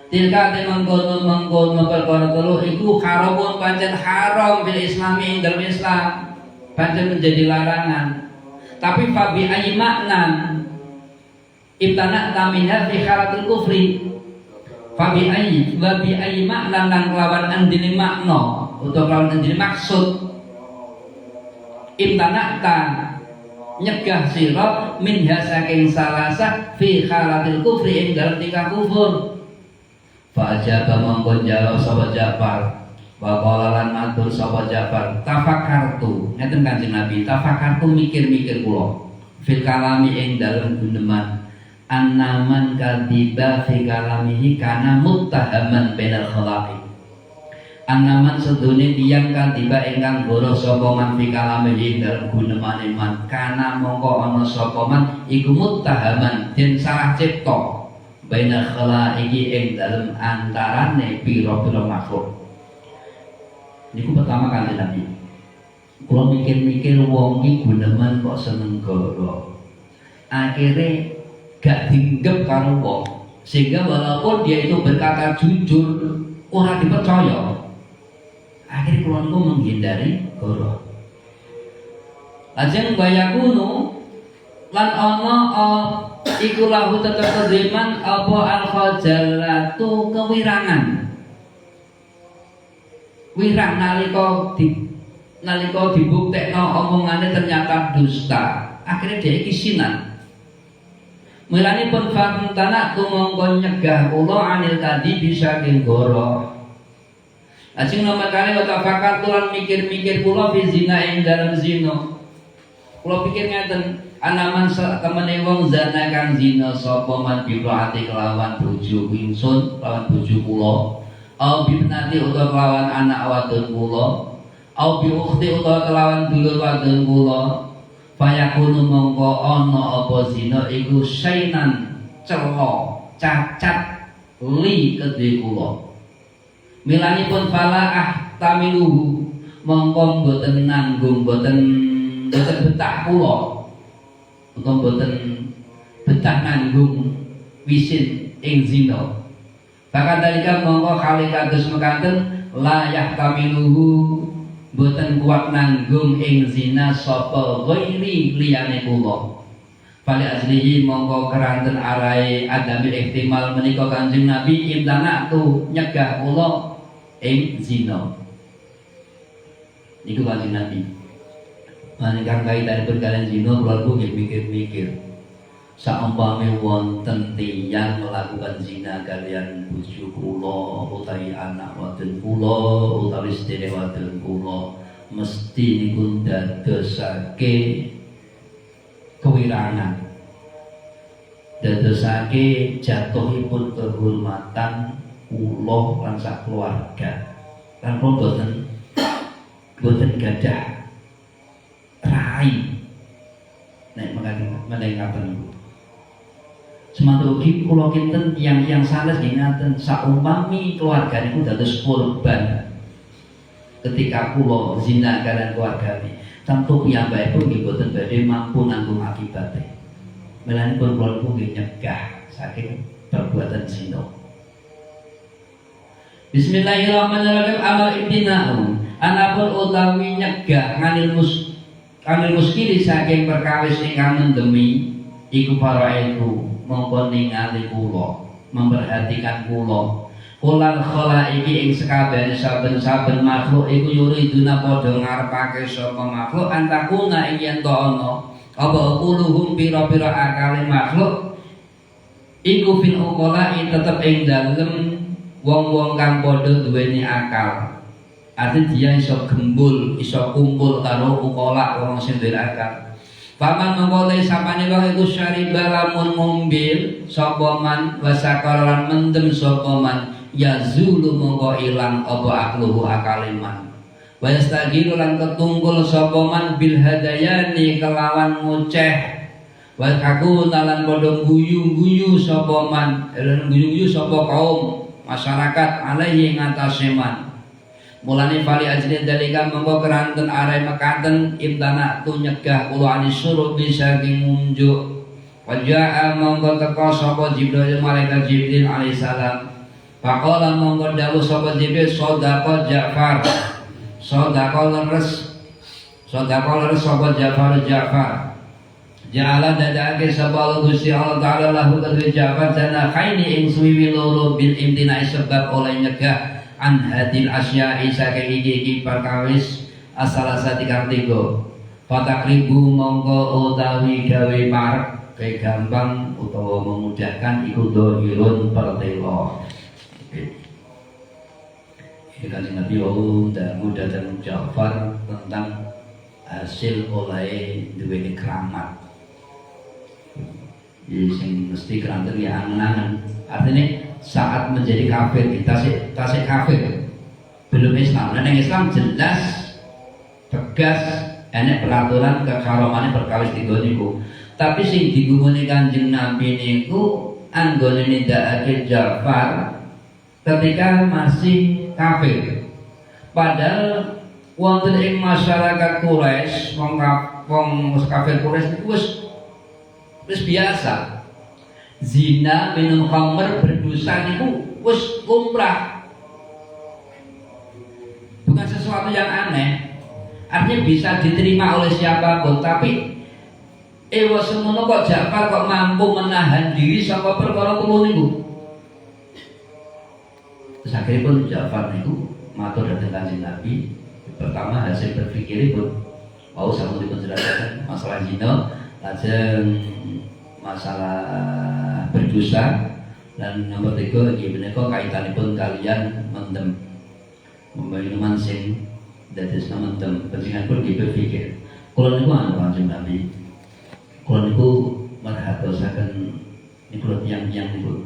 Tilka mengkono perkara telu iku haramun pancen haram fil Islami ing dalam Islam, pancen menjadi larangan. Tapi fabi ayyi maknan ibtana taminha fi halatil kufri. Fabi ayyi maknan lan kelawan andine makna utawa kelawan andine maksud imtana'ta nyegah sira minha saking salasa fi halatil kufri ing dalam tingkah kufur. Fa ajaba mongko jawab sapa Ja'far, wa qala lan matur sapa Ja'far, "Tafakartu." Ngeten Kanjeng Nabi, "Tafakartu mikir-mikir kula fil kalami ing dalam guneman annaman kadiba fi kalamihi kana muttahaman bainal khalaqi." Annaman sedune tiyang kadiba ingkang goroh sapa man fi kalamihi dalam gunemane man kana mongko ana sapa man iku muttahaman den salah cipta bainal khalaqi ing dalam antarane pira-pira makhluk. Niku pertama kali Nabi. Kula mikir-mikir wong iki guneman kok seneng goro. Akhirnya gak dinggep karo wong, sehingga walaupun dia itu berkata jujur ora dipercaya. Akhirnya kula niku menghindari goro. Lajeng bayakunu lan ana iku lahu tetep keziman apa al-khajalatu kewirangan. Wirang nalika dibuktekno omongane ternyata dusta. Akhirnya dia kisinan. Mulane pun famtana tumangka nyegah kula anil tadi bisa goro. Ajeng nomor kali watafakat tulan mikir-mikir kula fi zina ing dalam zina. Kula pikir ngeten, anaman temene wong zina kang zina sapa man bi'ati kelawan bojo ingsun, kelawan bojo kula. Au binati utawa kelawan anak wadon kula. Au bi ukhti utawa kelawan dulur wadon kula. Fayakunu mongko ana apa zina iku syainan cela cacat li kedhe kula. Milanipun fala tamiluhu mongko boten nanggung boten betah kula utawa boten betah nanggung wisin ing zina. Bahkan dalika mongko kali kados mekaten la yahtamiluhu boten kuat nanggung ing zina sapa ghairi liyane kula. Fali aslihi mongko keranten arai adamil ihtimal menika Kanjeng Nabi imtana tu nyegah kula ing zina. Niku Kanjeng Nabi. Menika kaitan perkara zina kula nggih mikir-mikir. Saumpame wonten tiyang melakukan zina kalian bojo kula utawi anak wadon kula utawi sedherek wadon kula mesti niku dadosake kewirangan, dadosake jatuhipun kehormatan kula lan sak keluarga. Lan kula boten gadah rai nek menengaken semantuk ugi kula kinten yang sanes nggih ngaten saumpami keluarga niku dados korban ketika kula zina kalian keluargane tentu piyambakipun nggih boten badhe mampu nanggung akibate. Melanipun kula niku nggih nyegah saking perbuatan zina. Bismillahirrahmanirrahim. Amal ibtina'u anapun utawi nyegah nganil muskili saking perkawis ingkang mendemi iku para itu mongko ningali kula, memperhatikan kula Kulal khalaiki ing sekabehane saben-saben makhluk iku yuriduna padha ngarepake sapa makhluk antakuna ing yen to ana apa kuluhum pira-pira akale makhluk iku fil uqala'i tetep ing dalem wong-wong kang padha duweni akal. Artinya dia iso gembul, iso kumpul karo uqala wong sing duwe akal. Paman mengkolai sapane wae iku syariba lamun ngombil sapa man wasakalan mendem sapa man yazulu mongko ilang apa akluhu akaliman wa yastagilu lan ketunggul sapa man bil hadayani kelawan ngoceh wa kakuna lan padha guyu-guyu sapa man guyu-guyu sapa kaum masyarakat alaihi ngatasé man. Mulane fali ajli dalika mongko keranten are mekaten ibtana tu nyegah kula anis suruh bisa munjuk wajaa mongko teka sapa Jibril malaikat Jibril alaihissalam faqala mongko dawuh sapa Jibril sadaqa Ja'far sadaqa leres sapa Ja'far ja'ala dadake sapa Gusti Allah taala lahu kadhe Ja'far dana khaini ing suwi loro bil imtina sebab oleh nyegah an hadil asya'i saking iki perkawis asalasa tiga fatakribu mongko utawi gawe parek kayak gampang utawa memudahkan iku dohirun pertelo. Ini kan Nabi dan mudah dan Ja'far tentang hasil oleh duweni keramat. Jadi sing mesti keranten ya angen-angen. Artinya saat menjadi kafir tasik kafir belum Islam. Nah yang Islam jelas tegas enek peraturan kekharamane perkawis tiga niku. Tapi sing digumuni Kanjeng Nabi niku anggone nindakake Ja'far ketika masih kafir. Padahal wonten ing masyarakat Quraisy wong kafir Quraisy niku wis biasa. Zina, minum khamr, berdosa niku wis lumrah. Bukan sesuatu yang aneh. Artinya bisa diterima oleh siapapun. Tapi semono kok Ja'far kok mampu menahan diri sama perkara kulo niku. Terus akhirnya pun Ja'far niku matur dhateng Kanjeng Nabi. Pertama hasil berpikiripun mau sampun dipenjelasan masalah zina, lajeng masalah berdosa, dan nomor 3 lagi menika kaitanipun kalian mendem minuman sing dados mendem panjenengan pun berpikir kula niku anu Kanjeng Nabi kula niku merhatosaken niku tiyang-tiyang niku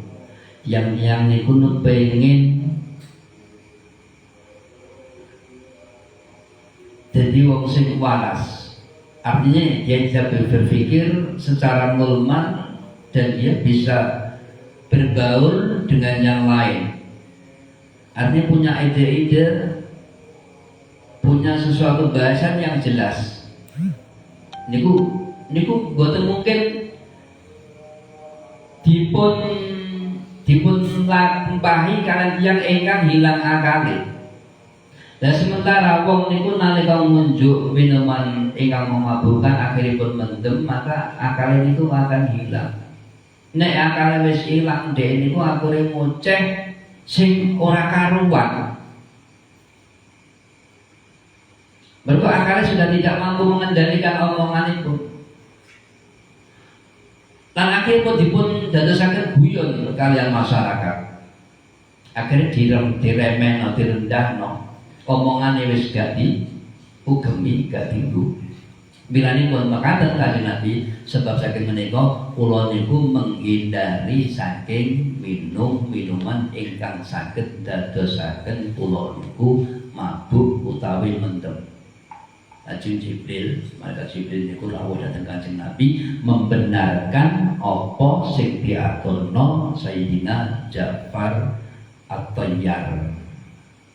tiyang-tiyang niku pengin jadi wong sing waras. Artinya dia bisa berpikir secara normal dan dia bisa bergaul dengan yang lain. Artinya punya ide-ide, punya sesuatu bahasan yang jelas. Niku boten mungkin dipun lampahi kalian yang ingkang hilang akali. Dan sementara wong niku nalika ngunjuk minuman ingkang memabukkan akhiripun mendem, maka akal niku akan hilang. Nek akal wis ilang dhek niku akhire ngoceh sing ora karuan. Mergo akalnya sudah tidak mampu mengendalikan omongan itu. Lan akhiripun dipun dadosaken guyon kalian masyarakat. Akhirnya diremehno, direndahno. Omongane wis gak diugemi, gak tinggu. Bilanipun makaten Kanjeng Nabi sebab saking menika kula niku menghindari saking minuman ingkang saged dadosaken kula niku mabuk utawi mendem. Lajeng Jibril, malaikat Jibril niku rawuh dhateng Kanjeng Nabi membenarkan apa sing diaturno Sayyidina Ja'far At-Tayyar.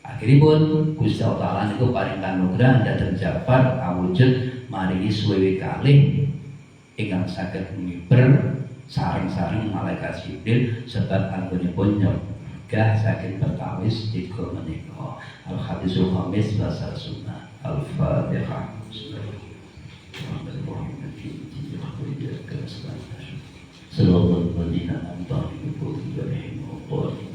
Akhiripun Gusti Allah niku paring kanugrah dhateng Ja'far awujud maringi suwe kalih ingkang saged miber sareng-sareng malaikat Jibril sebab anggonipun nyegah saking perkawis tiga menika. Al-Hadisul Khamis Basar Sunnah Al-Fatihah. Bismillahirrahmanirrahim.